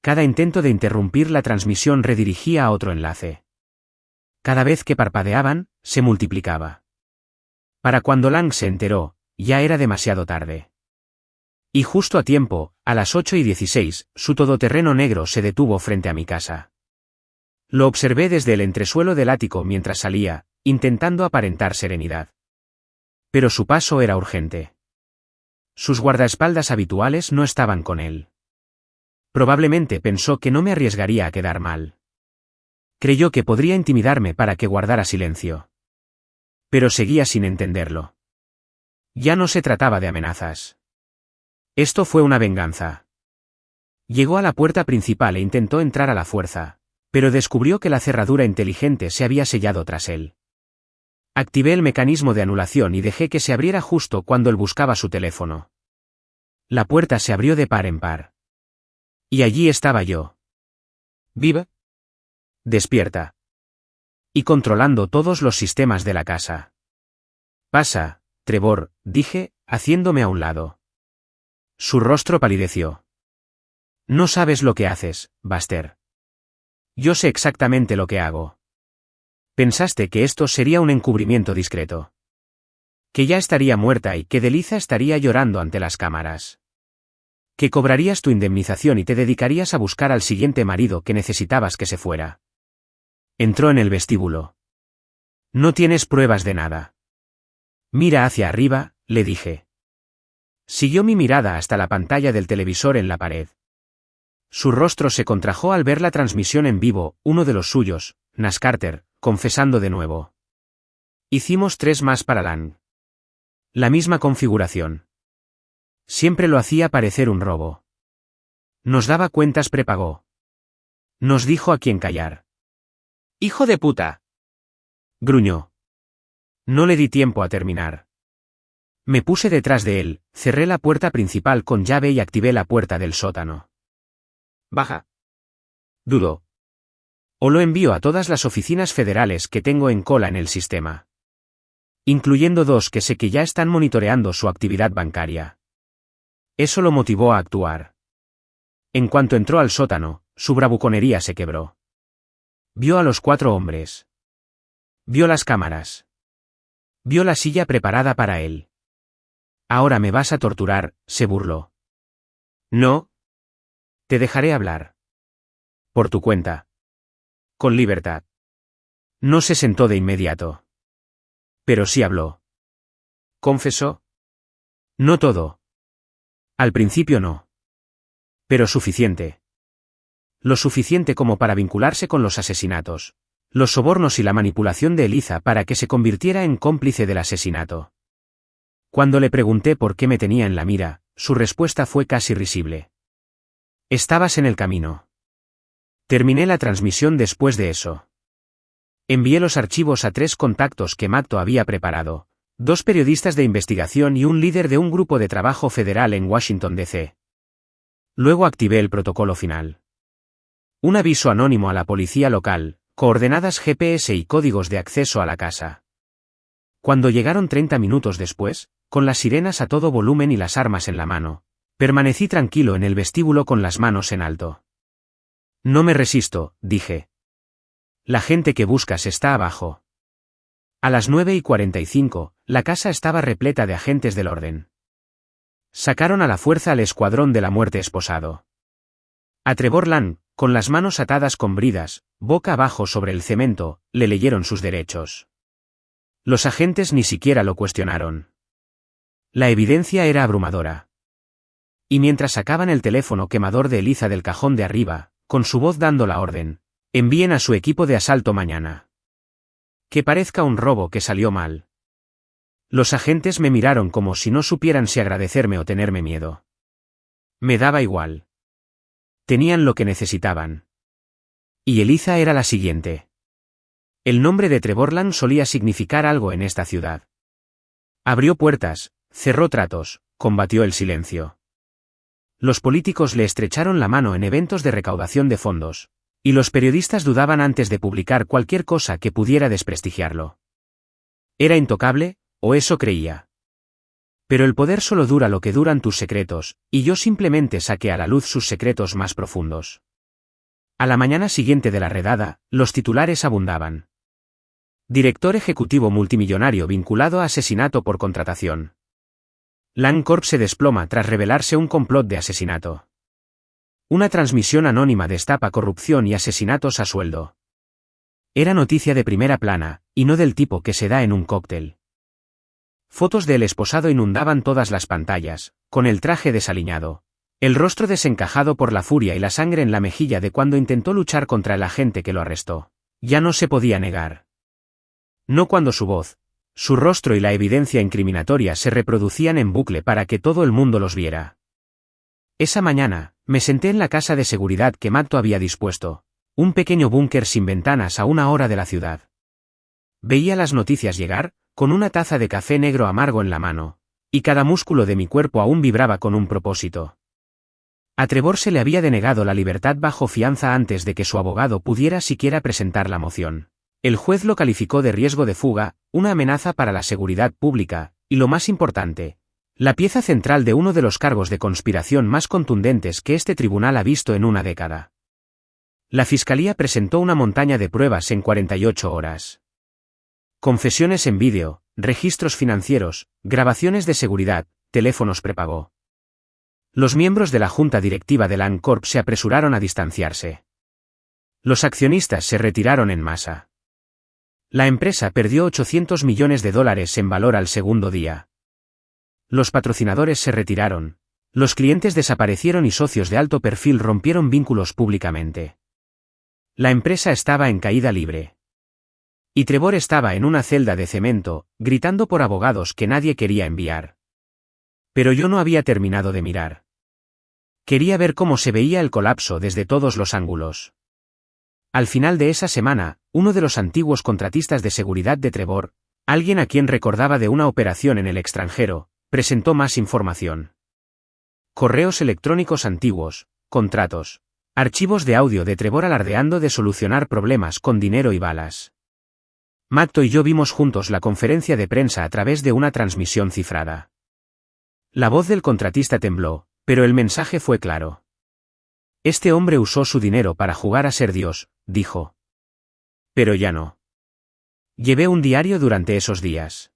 Cada intento de interrumpir la transmisión redirigía a otro enlace. Cada vez que parpadeaban, se multiplicaba. Para cuando Lang se enteró, ya era demasiado tarde. Y justo a tiempo, a las 8:16, su todoterreno negro se detuvo frente a mi casa. Lo observé desde el entresuelo del ático mientras salía, intentando aparentar serenidad. Pero su paso era urgente. Sus guardaespaldas habituales no estaban con él. Probablemente pensó que no me arriesgaría a quedar mal. Creyó que podría intimidarme para que guardara silencio. Pero seguía sin entenderlo. Ya no se trataba de amenazas. Esto fue una venganza. Llegó a la puerta principal e intentó entrar a la fuerza, pero descubrió que la cerradura inteligente se había sellado tras él. Activé el mecanismo de anulación y dejé que se abriera justo cuando él buscaba su teléfono. La puerta se abrió de par en par. Y allí estaba yo. Viva. Despierta. Y controlando todos los sistemas de la casa. Pasa, Trevor, dije, haciéndome a un lado. Su rostro palideció. No sabes lo que haces, Baster. Yo sé exactamente lo que hago. Pensaste que esto sería un encubrimiento discreto. Que ya estaría muerta y que Eliza estaría llorando ante las cámaras. Que cobrarías tu indemnización y te dedicarías a buscar al siguiente marido que necesitabas que se fuera. Entró en el vestíbulo. No tienes pruebas de nada. Mira hacia arriba, le dije. Siguió mi mirada hasta la pantalla del televisor en la pared. Su rostro se contrajo al ver la transmisión en vivo, uno de los suyos, Nash Carter, confesando de nuevo. Hicimos 3 más para Lang. La misma configuración. Siempre lo hacía parecer un robo. Nos daba cuentas prepago. Nos dijo a quién callar. ¡Hijo de puta! Gruñó. No le di tiempo a terminar. Me puse detrás de él, cerré la puerta principal con llave y activé la puerta del sótano. Baja. Dudó. O lo envío a todas las oficinas federales que tengo en cola en el sistema. Incluyendo 2 que sé que ya están monitoreando su actividad bancaria. Eso lo motivó a actuar. En cuanto entró al sótano, su bravuconería se quebró. Vio a los 4 hombres. Vio las cámaras. Vio la silla preparada para él. Ahora me vas a torturar, se burló. No. Te dejaré hablar. Por tu cuenta. Con libertad. No se sentó de inmediato. Pero sí habló. ¿Confesó? No todo. Al principio no. Pero suficiente. Lo suficiente como para vincularse con los asesinatos, los sobornos y la manipulación de Eliza para que se convirtiera en cómplice del asesinato. Cuando le pregunté por qué me tenía en la mira, su respuesta fue casi risible. Estabas en el camino. Terminé la transmisión después de eso. Envié los archivos a 3 contactos que Matto había preparado, 2 periodistas de investigación y un líder de un grupo de trabajo federal en Washington, D.C. Luego activé el protocolo final. Un aviso anónimo a la policía local, coordenadas GPS y códigos de acceso a la casa. Cuando llegaron 30 minutos después, con las sirenas a todo volumen y las armas en la mano, permanecí tranquilo en el vestíbulo con las manos en alto. No me resisto, dije. La gente que buscas está abajo. A las 9:45, la casa estaba repleta de agentes del orden. Sacaron a la fuerza al escuadrón de la muerte esposado. A Trevor Lang, con las manos atadas con bridas, boca abajo sobre el cemento, le leyeron sus derechos. Los agentes ni siquiera lo cuestionaron. La evidencia era abrumadora. Y mientras sacaban el teléfono quemador de Eliza del cajón de arriba, con su voz dando la orden, envíen a su equipo de asalto mañana. Que parezca un robo que salió mal. Los agentes me miraron como si no supieran si agradecerme o tenerme miedo. Me daba igual. Tenían lo que necesitaban. Y Eliza era la siguiente. El nombre de Trevor Lang solía significar algo en esta ciudad. Abrió puertas, cerró tratos, combatió el silencio. Los políticos le estrecharon la mano en eventos de recaudación de fondos, y los periodistas dudaban antes de publicar cualquier cosa que pudiera desprestigiarlo. Era intocable, o eso creía. Pero el poder solo dura lo que duran tus secretos, y yo simplemente saqué a la luz sus secretos más profundos. A la mañana siguiente de la redada, los titulares abundaban. Director ejecutivo multimillonario vinculado a asesinato por contratación. Lang Corp se desploma tras revelarse un complot de asesinato. Una transmisión anónima destapa corrupción y asesinatos a sueldo. Era noticia de primera plana, y no del tipo que se da en un cóctel. Fotos del esposado inundaban todas las pantallas, con el traje desaliñado, el rostro desencajado por la furia y la sangre en la mejilla de cuando intentó luchar contra el agente que lo arrestó. Ya no se podía negar. No cuando su voz, su rostro y la evidencia incriminatoria se reproducían en bucle para que todo el mundo los viera. Esa mañana, me senté en la casa de seguridad que Matto había dispuesto, un pequeño búnker sin ventanas a 1 hora de la ciudad. Veía las noticias llegar, con una taza de café negro amargo en la mano, y cada músculo de mi cuerpo aún vibraba con un propósito. A Trevor se le había denegado la libertad bajo fianza antes de que su abogado pudiera siquiera presentar la moción. El juez lo calificó de riesgo de fuga, una amenaza para la seguridad pública, y lo más importante, la pieza central de uno de los cargos de conspiración más contundentes que este tribunal ha visto en una década. La fiscalía presentó una montaña de pruebas en 48 horas. Confesiones en vídeo, registros financieros, grabaciones de seguridad, teléfonos prepago. Los miembros de la junta directiva de Lang Corp se apresuraron a distanciarse. Los accionistas se retiraron en masa. La empresa perdió $800 millones en valor al segundo día. Los patrocinadores se retiraron, los clientes desaparecieron y socios de alto perfil rompieron vínculos públicamente. La empresa estaba en caída libre. Y Trevor estaba en una celda de cemento, gritando por abogados que nadie quería enviar. Pero yo no había terminado de mirar. Quería ver cómo se veía el colapso desde todos los ángulos. Al final de esa semana, uno de los antiguos contratistas de seguridad de Trevor, alguien a quien recordaba de una operación en el extranjero, presentó más información. Correos electrónicos antiguos, contratos, archivos de audio de Trevor alardeando de solucionar problemas con dinero y balas. Matto y yo vimos juntos la conferencia de prensa a través de una transmisión cifrada. La voz del contratista tembló, pero el mensaje fue claro. Este hombre usó su dinero para jugar a ser Dios, dijo. Pero ya no. Llevé un diario durante esos días.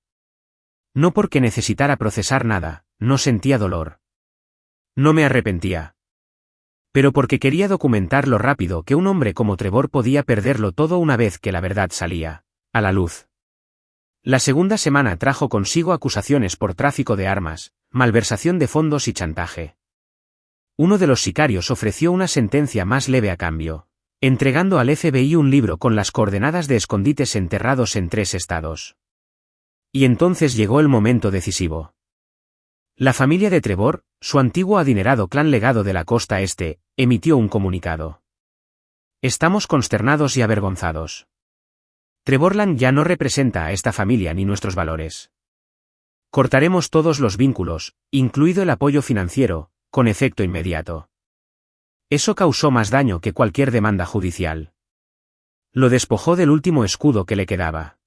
No porque necesitara procesar nada, no sentía dolor. No me arrepentía. Pero porque quería documentar lo rápido que un hombre como Trevor podía perderlo todo una vez que la verdad salía a la luz. La segunda semana trajo consigo acusaciones por tráfico de armas, malversación de fondos y chantaje. Uno de los sicarios ofreció una sentencia más leve a cambio, entregando al FBI un libro con las coordenadas de escondites enterrados en 3 estados. Y entonces llegó el momento decisivo. La familia de Trevor, su antiguo adinerado clan legado de la costa este, emitió un comunicado. Estamos consternados y avergonzados. Trevorland ya no representa a esta familia ni nuestros valores. Cortaremos todos los vínculos, incluido el apoyo financiero, con efecto inmediato. Eso causó más daño que cualquier demanda judicial. Lo despojó del último escudo que le quedaba.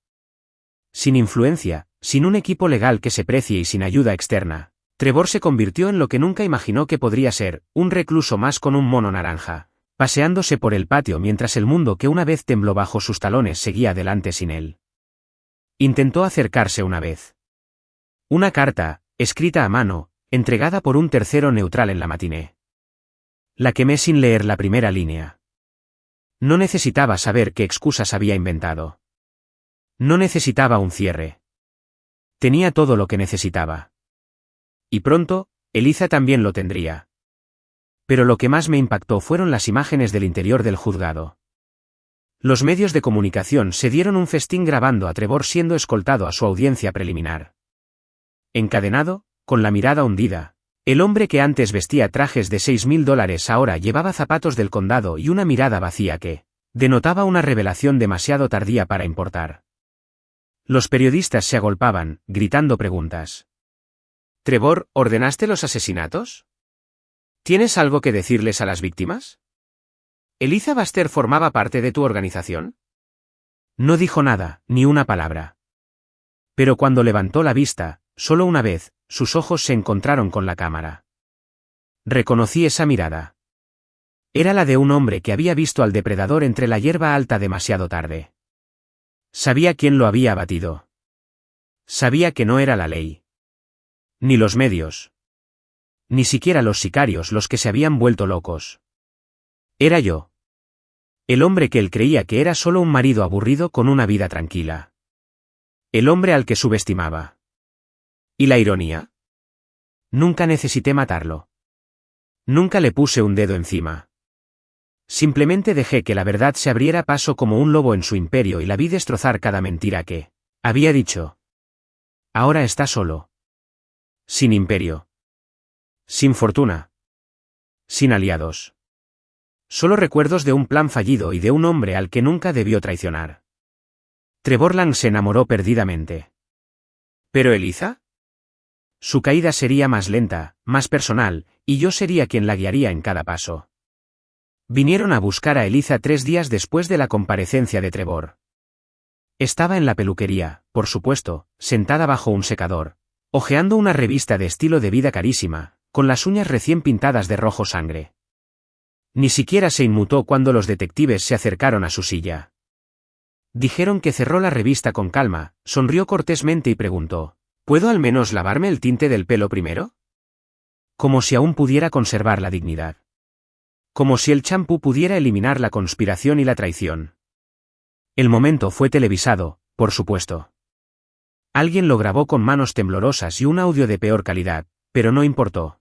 Sin influencia, sin un equipo legal que se precie y sin ayuda externa, Trevor se convirtió en lo que nunca imaginó que podría ser, un recluso más con un mono naranja, paseándose por el patio mientras el mundo que una vez tembló bajo sus talones seguía adelante sin él. Intentó acercarse una vez. Una carta, escrita a mano, entregada por un tercero neutral en la matiné. La quemé sin leer la primera línea. No necesitaba saber qué excusas había inventado. No necesitaba un cierre. Tenía todo lo que necesitaba. Y pronto, Eliza también lo tendría. Pero lo que más me impactó fueron las imágenes del interior del juzgado. Los medios de comunicación se dieron un festín grabando a Trevor siendo escoltado a su audiencia preliminar. Encadenado, con la mirada hundida, el hombre que antes vestía trajes de $6.000 ahora llevaba zapatos del condado y una mirada vacía que denotaba una revelación demasiado tardía para importar. Los periodistas se agolpaban, gritando preguntas. «Trevor, ¿ordenaste los asesinatos? ¿Tienes algo que decirles a las víctimas? ¿Eliza Baster formaba parte de tu organización?» No dijo nada, ni una palabra. Pero cuando levantó la vista, solo una vez, sus ojos se encontraron con la cámara. Reconocí esa mirada. Era la de un hombre que había visto al depredador entre la hierba alta demasiado tarde. Sabía quién lo había abatido. Sabía que no era la ley. Ni los medios. Ni siquiera los sicarios los que se habían vuelto locos. Era yo. El hombre que él creía que era solo un marido aburrido con una vida tranquila. El hombre al que subestimaba. ¿Y la ironía? Nunca necesité matarlo. Nunca le puse un dedo encima. Simplemente dejé que la verdad se abriera paso como un lobo en su imperio y la vi destrozar cada mentira que había dicho. Ahora está solo. Sin imperio. Sin fortuna. Sin aliados. Solo recuerdos de un plan fallido y de un hombre al que nunca debió traicionar. Trevorland se enamoró perdidamente. ¿Pero Eliza? Su caída sería más lenta, más personal, y yo sería quien la guiaría en cada paso. Vinieron a buscar a Eliza 3 días después de la comparecencia de Trevor. Estaba en la peluquería, por supuesto, sentada bajo un secador, hojeando una revista de estilo de vida carísima, con las uñas recién pintadas de rojo sangre. Ni siquiera se inmutó cuando los detectives se acercaron a su silla. Dijeron que cerró la revista con calma, sonrió cortésmente y preguntó, ¿puedo al menos lavarme el tinte del pelo primero? Como si aún pudiera conservar la dignidad. Como si el champú pudiera eliminar la conspiración y la traición. El momento fue televisado, por supuesto. Alguien lo grabó con manos temblorosas y un audio de peor calidad, pero no importó.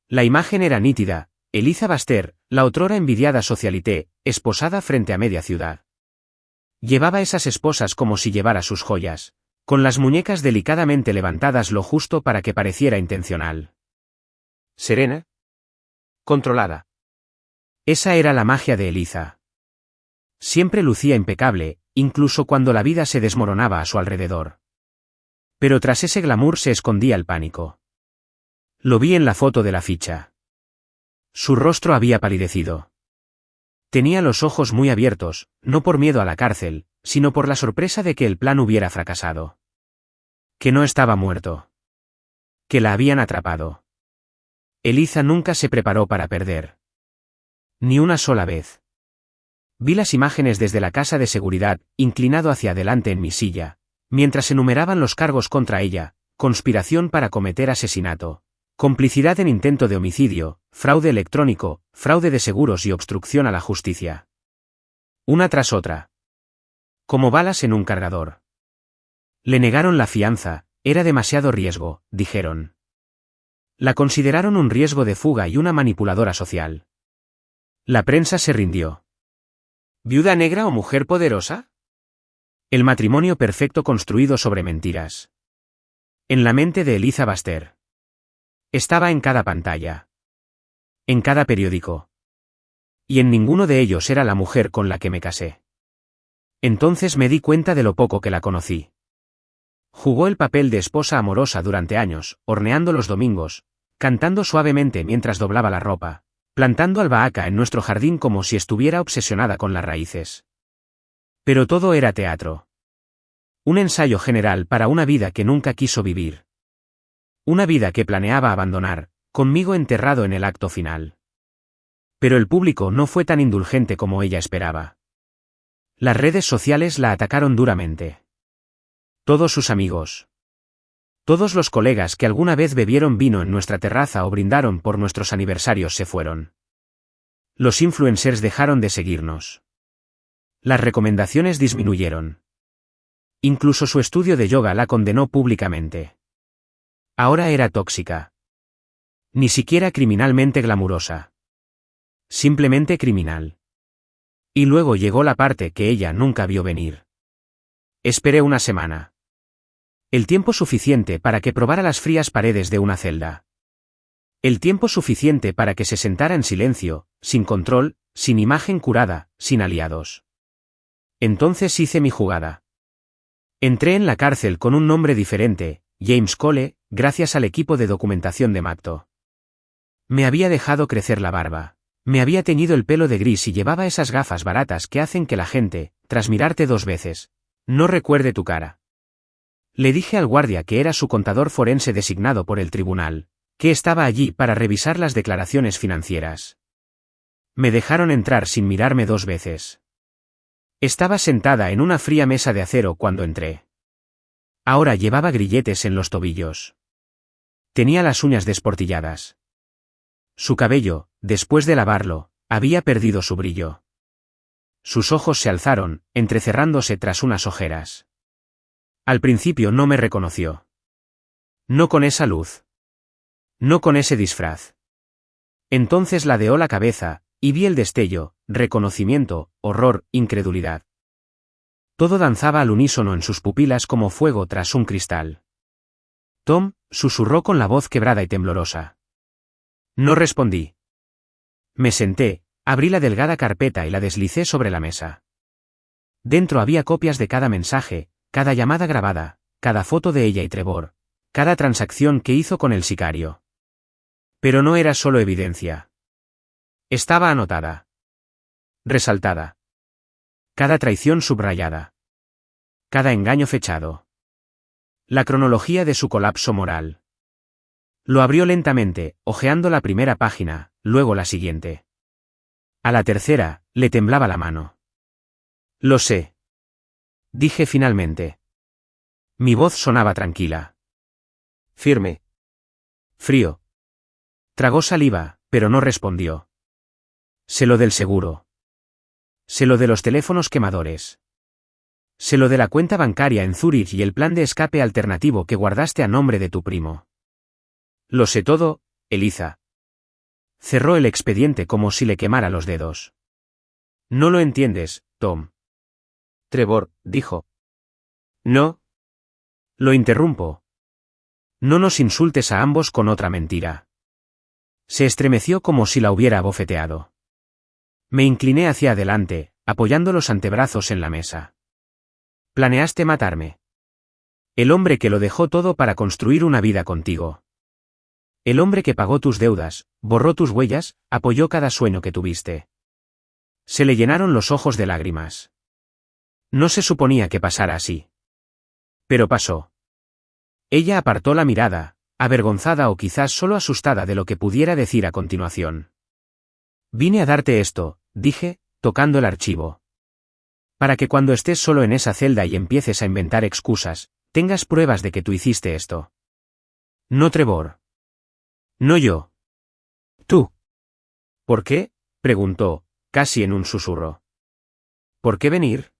La imagen era nítida, Eliza Baster, la otrora envidiada socialité, esposada frente a media ciudad. Llevaba esas esposas como si llevara sus joyas, con las muñecas delicadamente levantadas lo justo para que pareciera intencional. Serena. Controlada. Esa era la magia de Eliza. Siempre lucía impecable, incluso cuando la vida se desmoronaba a su alrededor. Pero tras ese glamour se escondía el pánico. Lo vi en la foto de la ficha. Su rostro había palidecido. Tenía los ojos muy abiertos, no por miedo a la cárcel, sino por la sorpresa de que el plan hubiera fracasado. Que no estaba muerto. Que la habían atrapado. Eliza nunca se preparó para perder. Ni una sola vez. Vi las imágenes desde la casa de seguridad, inclinado hacia adelante en mi silla, mientras enumeraban los cargos contra ella, conspiración para cometer asesinato, complicidad en intento de homicidio, fraude electrónico, fraude de seguros y obstrucción a la justicia. Una tras otra. Como balas en un cargador. Le negaron la fianza, era demasiado riesgo, dijeron. La consideraron un riesgo de fuga y una manipuladora social. La prensa se rindió. ¿Viuda negra o mujer poderosa? El matrimonio perfecto construido sobre mentiras. En la mente de Eliza Baster. Estaba en cada pantalla. En cada periódico. Y en ninguno de ellos era la mujer con la que me casé. Entonces me di cuenta de lo poco que la conocí. Jugó el papel de esposa amorosa durante años, horneando los domingos, cantando suavemente mientras doblaba la ropa, plantando albahaca en nuestro jardín como si estuviera obsesionada con las raíces. Pero todo era teatro. Un ensayo general para una vida que nunca quiso vivir. Una vida que planeaba abandonar, conmigo enterrado en el acto final. Pero el público no fue tan indulgente como ella esperaba. Las redes sociales la atacaron duramente. Todos sus amigos. Todos los colegas que alguna vez bebieron vino en nuestra terraza o brindaron por nuestros aniversarios se fueron. Los influencers dejaron de seguirnos. Las recomendaciones disminuyeron. Incluso su estudio de yoga la condenó públicamente. Ahora era tóxica. Ni siquiera criminalmente glamurosa. Simplemente criminal. Y luego llegó la parte que ella nunca vio venir. Esperé una semana. El tiempo suficiente para que probara las frías paredes de una celda. El tiempo suficiente para que se sentara en silencio, sin control, sin imagen curada, sin aliados. Entonces hice mi jugada. Entré en la cárcel con un nombre diferente, James Cole, gracias al equipo de documentación de Macto. Me había dejado crecer la barba. Me había teñido el pelo de gris y llevaba esas gafas baratas que hacen que la gente, tras mirarte 2 veces, no recuerde tu cara. Le dije al guardia que era su contador forense designado por el tribunal, que estaba allí para revisar las declaraciones financieras. Me dejaron entrar sin mirarme 2 veces. Estaba sentada en una fría mesa de acero cuando entré. Ahora llevaba grilletes en los tobillos. Tenía las uñas desportilladas. Su cabello, después de lavarlo, había perdido su brillo. Sus ojos se alzaron, entrecerrándose tras unas ojeras. Al principio no me reconoció. No con esa luz. No con ese disfraz. Entonces ladeó la cabeza, y vi el destello, reconocimiento, horror, incredulidad. Todo danzaba al unísono en sus pupilas como fuego tras un cristal. Tom, susurró con la voz quebrada y temblorosa. No respondí. Me senté, abrí la delgada carpeta y la deslicé sobre la mesa. Dentro había copias de cada mensaje, cada llamada grabada, cada foto de ella y Trevor, cada transacción que hizo con el sicario. Pero no era solo evidencia. Estaba anotada. Resaltada. Cada traición subrayada. Cada engaño fechado. La cronología de su colapso moral. Lo abrió lentamente, hojeando la primera página, luego la siguiente. A la tercera, le temblaba la mano. Lo sé. Dije finalmente. Mi voz sonaba tranquila. Firme. Frío. Tragó saliva, pero no respondió. Sé lo del seguro. Sé lo de los teléfonos quemadores. Sé lo de la cuenta bancaria en Zúrich y el plan de escape alternativo que guardaste a nombre de tu primo. Lo sé todo, Eliza. Cerró el expediente como si le quemara los dedos. No lo entiendes, Tom. Trevor, dijo. No. Lo interrumpo. No nos insultes a ambos con otra mentira. Se estremeció como si la hubiera abofeteado. Me incliné hacia adelante, apoyando los antebrazos en la mesa. Planeaste matarme. El hombre que lo dejó todo para construir una vida contigo. El hombre que pagó tus deudas, borró tus huellas, apoyó cada sueño que tuviste. Se le llenaron los ojos de lágrimas. No se suponía que pasara así. Pero pasó. Ella apartó la mirada, avergonzada o quizás solo asustada de lo que pudiera decir a continuación. Vine a darte esto, dije, tocando el archivo. Para que cuando estés solo en esa celda y empieces a inventar excusas, tengas pruebas de que tú hiciste esto. No, Trevor. No yo. Tú. ¿Por qué? Preguntó, casi en un susurro. ¿Por qué venir?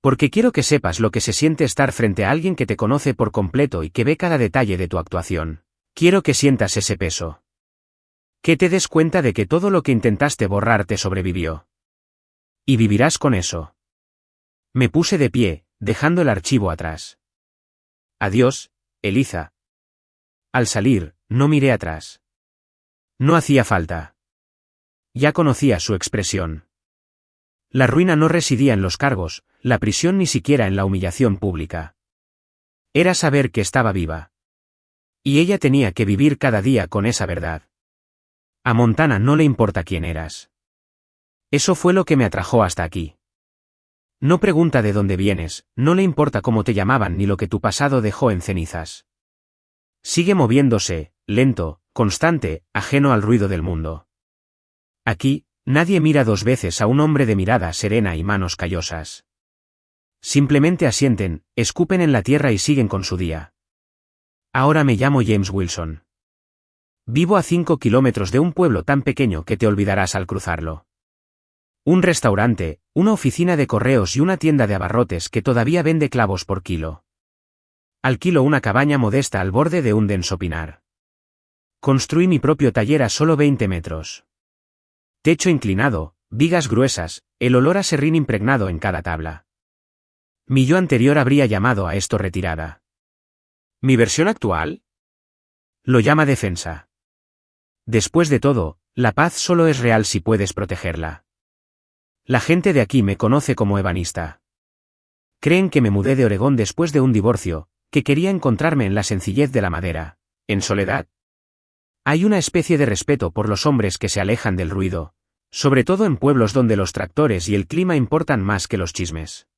Porque quiero que sepas lo que se siente estar frente a alguien que te conoce por completo y que ve cada detalle de tu actuación. Quiero que sientas ese peso. Que te des cuenta de que todo lo que intentaste borrar te sobrevivió. Y vivirás con eso. Me puse de pie, dejando el archivo atrás. Adiós, Eliza. Al salir, no miré atrás. No hacía falta. Ya conocía su expresión. La ruina no residía en los cargos, la prisión ni siquiera en la humillación pública. Era saber que estaba viva. Y ella tenía que vivir cada día con esa verdad. A Montana no le importa quién eras. Eso fue lo que me atrajo hasta aquí. No pregunta de dónde vienes, no le importa cómo te llamaban ni lo que tu pasado dejó en cenizas. Sigue moviéndose, lento, constante, ajeno al ruido del mundo. Aquí, nadie mira dos veces a un hombre de mirada serena y manos callosas. Simplemente asienten, escupen en la tierra y siguen con su día. Ahora me llamo James Wilson. Vivo a 5 kilómetros de un pueblo tan pequeño que te olvidarás al cruzarlo. Un restaurante, una oficina de correos y una tienda de abarrotes que todavía vende clavos por kilo. Alquilo una cabaña modesta al borde de un denso pinar. Construí mi propio taller a solo 20 metros. Techo inclinado, vigas gruesas, el olor a serrín impregnado en cada tabla. Mi yo anterior habría llamado a esto retirada. ¿Mi versión actual? Lo llama defensa. Después de todo, la paz solo es real si puedes protegerla. La gente de aquí me conoce como ebanista. Creen que me mudé de Oregón después de un divorcio, que quería encontrarme en la sencillez de la madera, en soledad. Hay una especie de respeto por los hombres que se alejan del ruido, sobre todo en pueblos donde los tractores y el clima importan más que los chismes.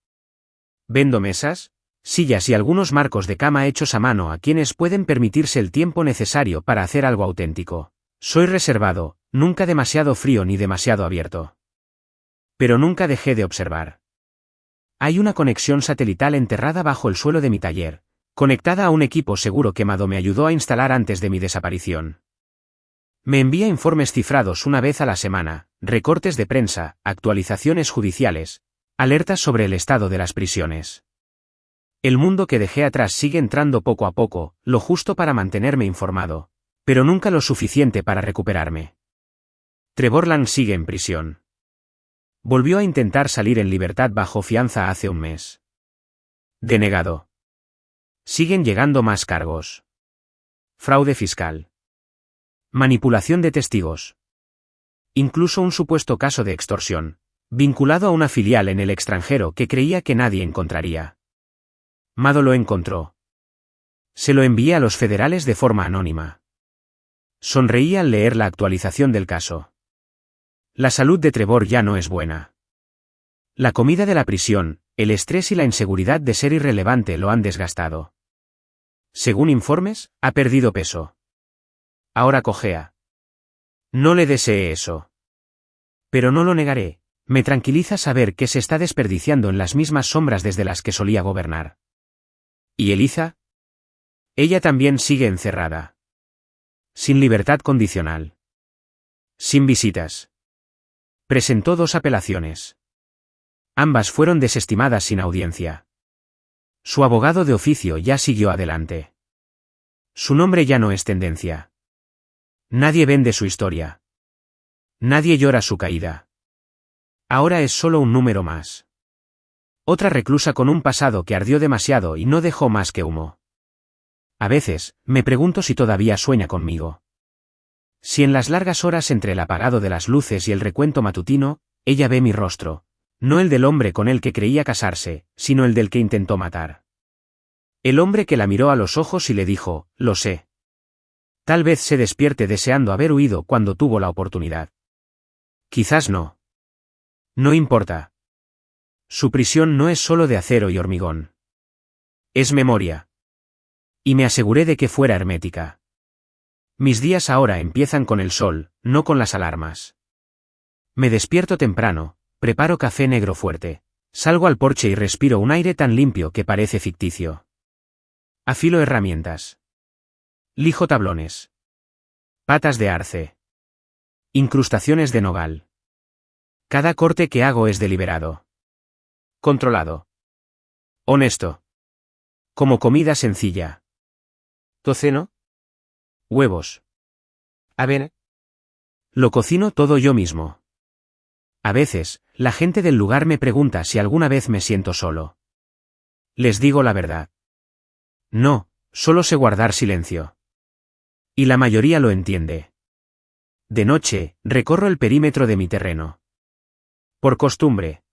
Vendo mesas, sillas y algunos marcos de cama hechos a mano a quienes pueden permitirse el tiempo necesario para hacer algo auténtico. Soy reservado, nunca demasiado frío ni demasiado abierto. Pero nunca dejé de observar. Hay una conexión satelital enterrada bajo el suelo de mi taller, conectada a un equipo seguro que Mado me ayudó a instalar antes de mi desaparición. Me envía informes cifrados una vez a la semana, recortes de prensa, actualizaciones judiciales, alertas sobre el estado de las prisiones. El mundo que dejé atrás sigue entrando poco a poco, lo justo para mantenerme informado, pero nunca lo suficiente para recuperarme. Trevor Lang sigue en prisión. Volvió a intentar salir en libertad bajo fianza hace un mes. Denegado. Siguen llegando más cargos. Fraude fiscal. Manipulación de testigos. Incluso un supuesto caso de extorsión, vinculado a una filial en el extranjero que creía que nadie encontraría. Mado lo encontró. Se lo envié a los federales de forma anónima. Sonreí al leer la actualización del caso. La salud de Trevor ya no es buena. La comida de la prisión, el estrés y la inseguridad de ser irrelevante lo han desgastado. Según informes, ha perdido peso. Ahora cojea. No le desee eso. Pero no lo negaré, me tranquiliza saber que se está desperdiciando en las mismas sombras desde las que solía gobernar. ¿Y Eliza? Ella también sigue encerrada. Sin libertad condicional. Sin visitas. Presentó 2 apelaciones. Ambas fueron desestimadas sin audiencia. Su abogado de oficio ya siguió adelante. Su nombre ya no es tendencia. Nadie vende su historia. Nadie llora su caída. Ahora es solo un número más. Otra reclusa con un pasado que ardió demasiado y no dejó más que humo. A veces, me pregunto si todavía sueña conmigo. Si en las largas horas entre el apagado de las luces y el recuento matutino, ella ve mi rostro, no el del hombre con el que creía casarse, sino el del que intentó matar. El hombre que la miró a los ojos y le dijo, lo sé. Tal vez se despierte deseando haber huido cuando tuvo la oportunidad. Quizás no. No importa. Su prisión no es solo de acero y hormigón. Es memoria. Y me aseguré de que fuera hermética. Mis días ahora empiezan con el sol, no con las alarmas. Me despierto temprano, preparo café negro fuerte, salgo al porche y respiro un aire tan limpio que parece ficticio. Afilo herramientas. Lijo tablones. Patas de arce. Incrustaciones de nogal. Cada corte que hago es deliberado. Controlado. Honesto. Como comida sencilla. Tocino. Huevos. Avena. Lo cocino todo yo mismo. A veces, la gente del lugar me pregunta si alguna vez me siento solo. Les digo la verdad. No, solo sé guardar silencio. Y la mayoría lo entiende. De noche, recorro el perímetro de mi terreno. Por costumbre.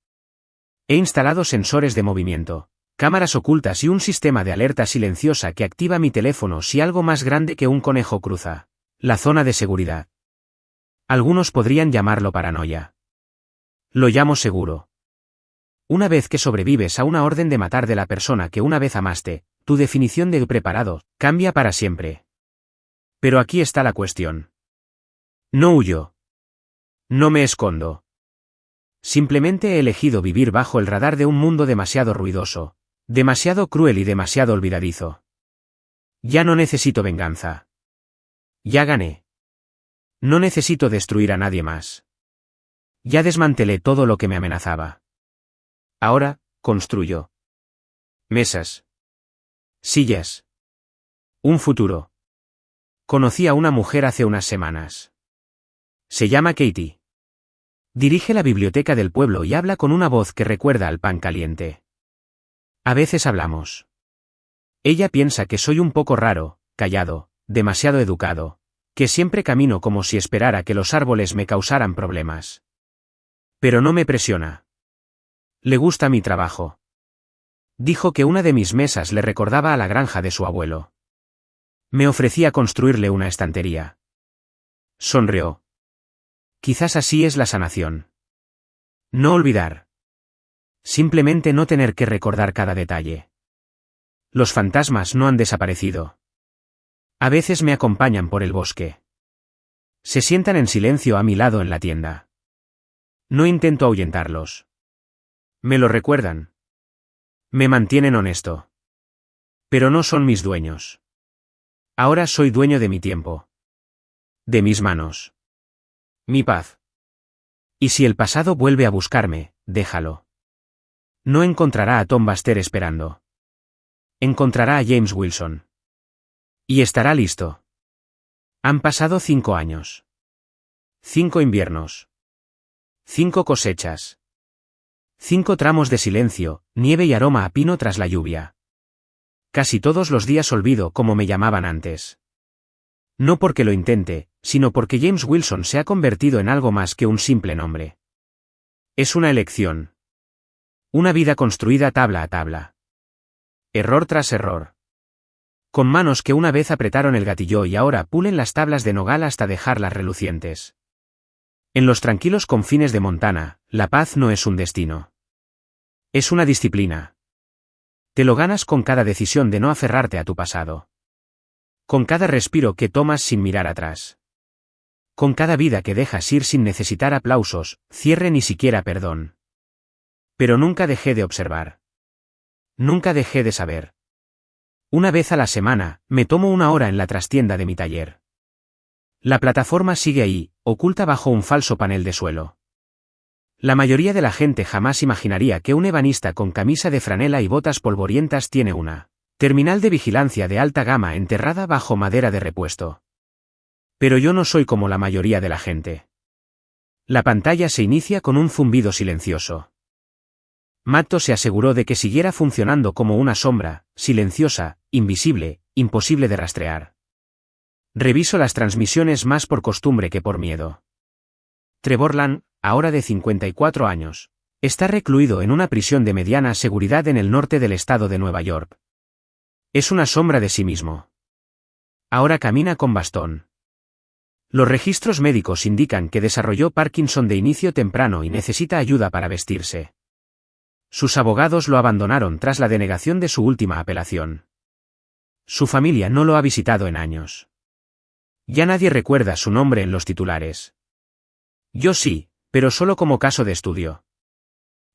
He instalado sensores de movimiento, cámaras ocultas y un sistema de alerta silenciosa que activa mi teléfono si algo más grande que un conejo cruza la zona de seguridad. Algunos podrían llamarlo paranoia. Lo llamo seguro. Una vez que sobrevives a una orden de matar de la persona que una vez amaste, tu definición de preparado cambia para siempre. Pero aquí está la cuestión. No huyo. No me escondo. Simplemente he elegido vivir bajo el radar de un mundo demasiado ruidoso, demasiado cruel y demasiado olvidadizo. Ya no necesito venganza. Ya gané. No necesito destruir a nadie más. Ya desmantelé todo lo que me amenazaba. Ahora, construyo. Mesas. Sillas. Un futuro. Conocí a una mujer hace unas semanas. Se llama Katie. Dirige la biblioteca del pueblo y habla con una voz que recuerda al pan caliente. A veces hablamos. Ella piensa que soy un poco raro, callado, demasiado educado, que siempre camino como si esperara que los árboles me causaran problemas. Pero no me presiona. Le gusta mi trabajo. Dijo que una de mis mesas le recordaba a la granja de su abuelo. Me ofrecía construirle una estantería. Sonrió. Quizás así es la sanación. No olvidar. Simplemente no tener que recordar cada detalle. Los fantasmas no han desaparecido. A veces me acompañan por el bosque. Se sientan en silencio a mi lado en la tienda. No intento ahuyentarlos. Me lo recuerdan. Me mantienen honesto. Pero no son mis dueños. Ahora soy dueño de mi tiempo. De mis manos. Mi paz. Y si el pasado vuelve a buscarme, déjalo. No encontrará a Tom Baster esperando. Encontrará a James Wilson. Y estará listo. Han pasado 5 años. 5 inviernos. 5 cosechas. 5 tramos de silencio, nieve y aroma a pino tras la lluvia. Casi todos los días olvido cómo me llamaban antes. No porque lo intente, sino porque James Wilson se ha convertido en algo más que un simple nombre. Es una elección. Una vida construida tabla a tabla. Error tras error. Con manos que una vez apretaron el gatillo y ahora pulen las tablas de nogal hasta dejarlas relucientes. En los tranquilos confines de Montana, la paz no es un destino. Es una disciplina. Te lo ganas con cada decisión de no aferrarte a tu pasado. Con cada respiro que tomas sin mirar atrás. Con cada vida que dejas ir sin necesitar aplausos, cierre ni siquiera perdón. Pero nunca dejé de observar. Nunca dejé de saber. Una vez a la semana, me tomo una hora en la trastienda de mi taller. La plataforma sigue ahí, oculta bajo un falso panel de suelo. La mayoría de la gente jamás imaginaría que un ebanista con camisa de franela y botas polvorientas tiene una terminal de vigilancia de alta gama enterrada bajo madera de repuesto. Pero yo no soy como la mayoría de la gente. La pantalla se inicia con un zumbido silencioso. Matto se aseguró de que siguiera funcionando como una sombra, silenciosa, invisible, imposible de rastrear. Reviso las transmisiones más por costumbre que por miedo. Trevor Lang, ahora de 54 años, está recluido en una prisión de mediana seguridad en el norte del estado de Nueva York. Es una sombra de sí mismo. Ahora camina con bastón. Los registros médicos indican que desarrolló Parkinson de inicio temprano y necesita ayuda para vestirse. Sus abogados lo abandonaron tras la denegación de su última apelación. Su familia no lo ha visitado en años. Ya nadie recuerda su nombre en los titulares. Yo sí, pero solo como caso de estudio.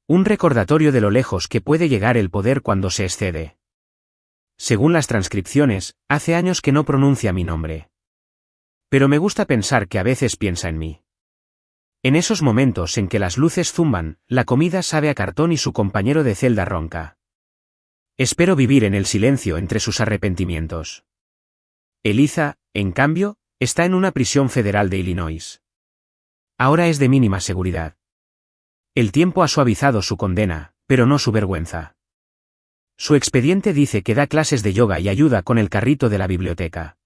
Un recordatorio de lo lejos que puede llegar el poder cuando se excede. Según las transcripciones, hace años que no pronuncia mi nombre. Pero me gusta pensar que a veces piensa en mí. En esos momentos en que las luces zumban, la comida sabe a cartón y su compañero de celda ronca. Espero vivir en el silencio entre sus arrepentimientos. Eliza, en cambio, está en una prisión federal de Illinois. Ahora es de mínima seguridad. El tiempo ha suavizado su condena, pero no su vergüenza. Su expediente dice que da clases de yoga y ayuda con el carrito de la biblioteca.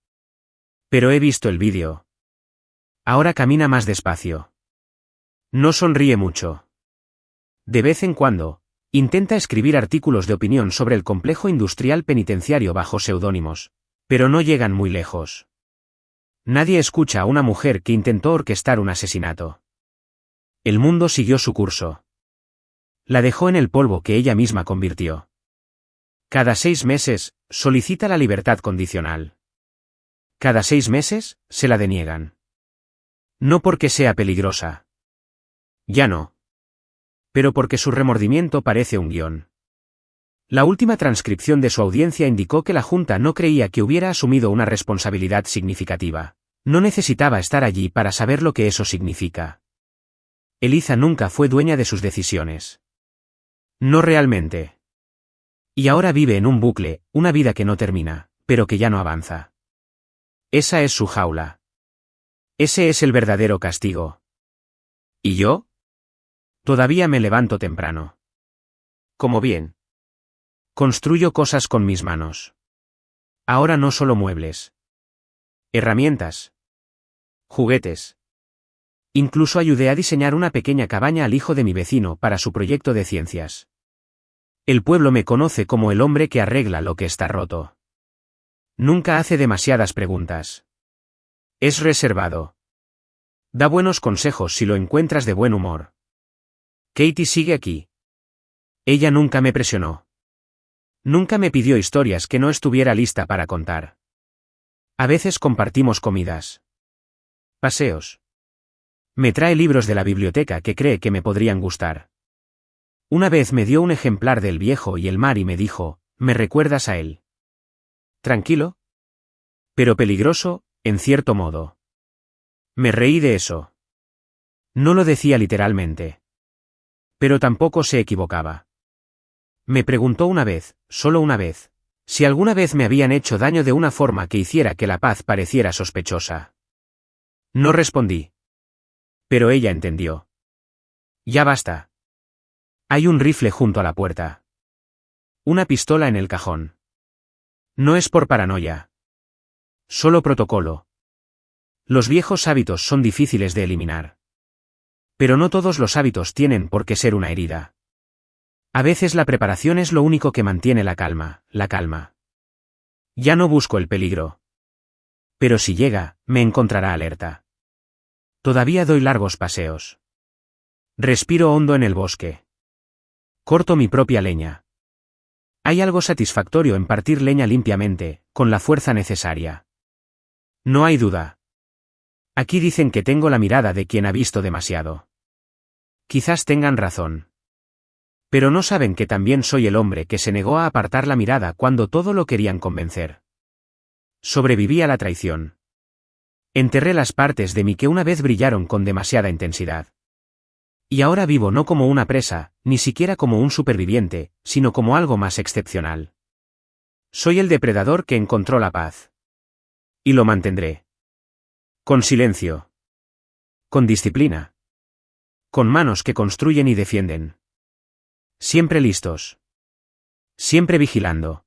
Pero he visto el vídeo. Ahora camina más despacio. No sonríe mucho. De vez en cuando, intenta escribir artículos de opinión sobre el complejo industrial penitenciario bajo seudónimos, pero no llegan muy lejos. Nadie escucha a una mujer que intentó orquestar un asesinato. El mundo siguió su curso. La dejó en el polvo que ella misma convirtió. Cada 6 meses, solicita la libertad condicional. Cada 6 meses, se la deniegan. No porque sea peligrosa. Ya no. Pero porque su remordimiento parece un guión. La última transcripción de su audiencia indicó que la Junta no creía que hubiera asumido una responsabilidad significativa. No necesitaba estar allí para saber lo que eso significa. Eliza nunca fue dueña de sus decisiones. No realmente. Y ahora vive en un bucle, una vida que no termina, pero que ya no avanza. Esa es su jaula. Ese es el verdadero castigo. ¿Y yo? Todavía me levanto temprano. Como bien. Construyo cosas con mis manos. Ahora no solo muebles. Herramientas. Juguetes. Incluso ayudé a diseñar una pequeña cabaña al hijo de mi vecino para su proyecto de ciencias. El pueblo me conoce como el hombre que arregla lo que está roto. Nunca hace demasiadas preguntas. Es reservado. Da buenos consejos si lo encuentras de buen humor. Katie sigue aquí. Ella nunca me presionó. Nunca me pidió historias que no estuviera lista para contar. A veces compartimos comidas. Paseos. Me trae libros de la biblioteca que cree que me podrían gustar. Una vez me dio un ejemplar del Viejo y el Mar y me dijo, ¿me recuerdas a él? Tranquilo. Pero peligroso, en cierto modo. Me reí de eso. No lo decía literalmente. Pero tampoco se equivocaba. Me preguntó una vez, solo una vez, si alguna vez me habían hecho daño de una forma que hiciera que la paz pareciera sospechosa. No respondí. Pero ella entendió. Ya basta. Hay un rifle junto a la puerta. Una pistola en el cajón. No es por paranoia. Solo protocolo. Los viejos hábitos son difíciles de eliminar. Pero no todos los hábitos tienen por qué ser una herida. A veces la preparación es lo único que mantiene la calma, la calma. Ya no busco el peligro. Pero si llega, me encontrará alerta. Todavía doy largos paseos. Respiro hondo en el bosque. Corto mi propia leña. Hay algo satisfactorio en partir leña limpiamente, con la fuerza necesaria. No hay duda. Aquí dicen que tengo la mirada de quien ha visto demasiado. Quizás tengan razón. Pero no saben que también soy el hombre que se negó a apartar la mirada cuando todo lo querían convencer. Sobreviví a la traición. Enterré las partes de mí que una vez brillaron con demasiada intensidad. Y ahora vivo no como una presa, ni siquiera como un superviviente, sino como algo más excepcional. Soy el depredador que encontró la paz. Y lo mantendré. Con silencio. Con disciplina. Con manos que construyen y defienden. Siempre listos. Siempre vigilando.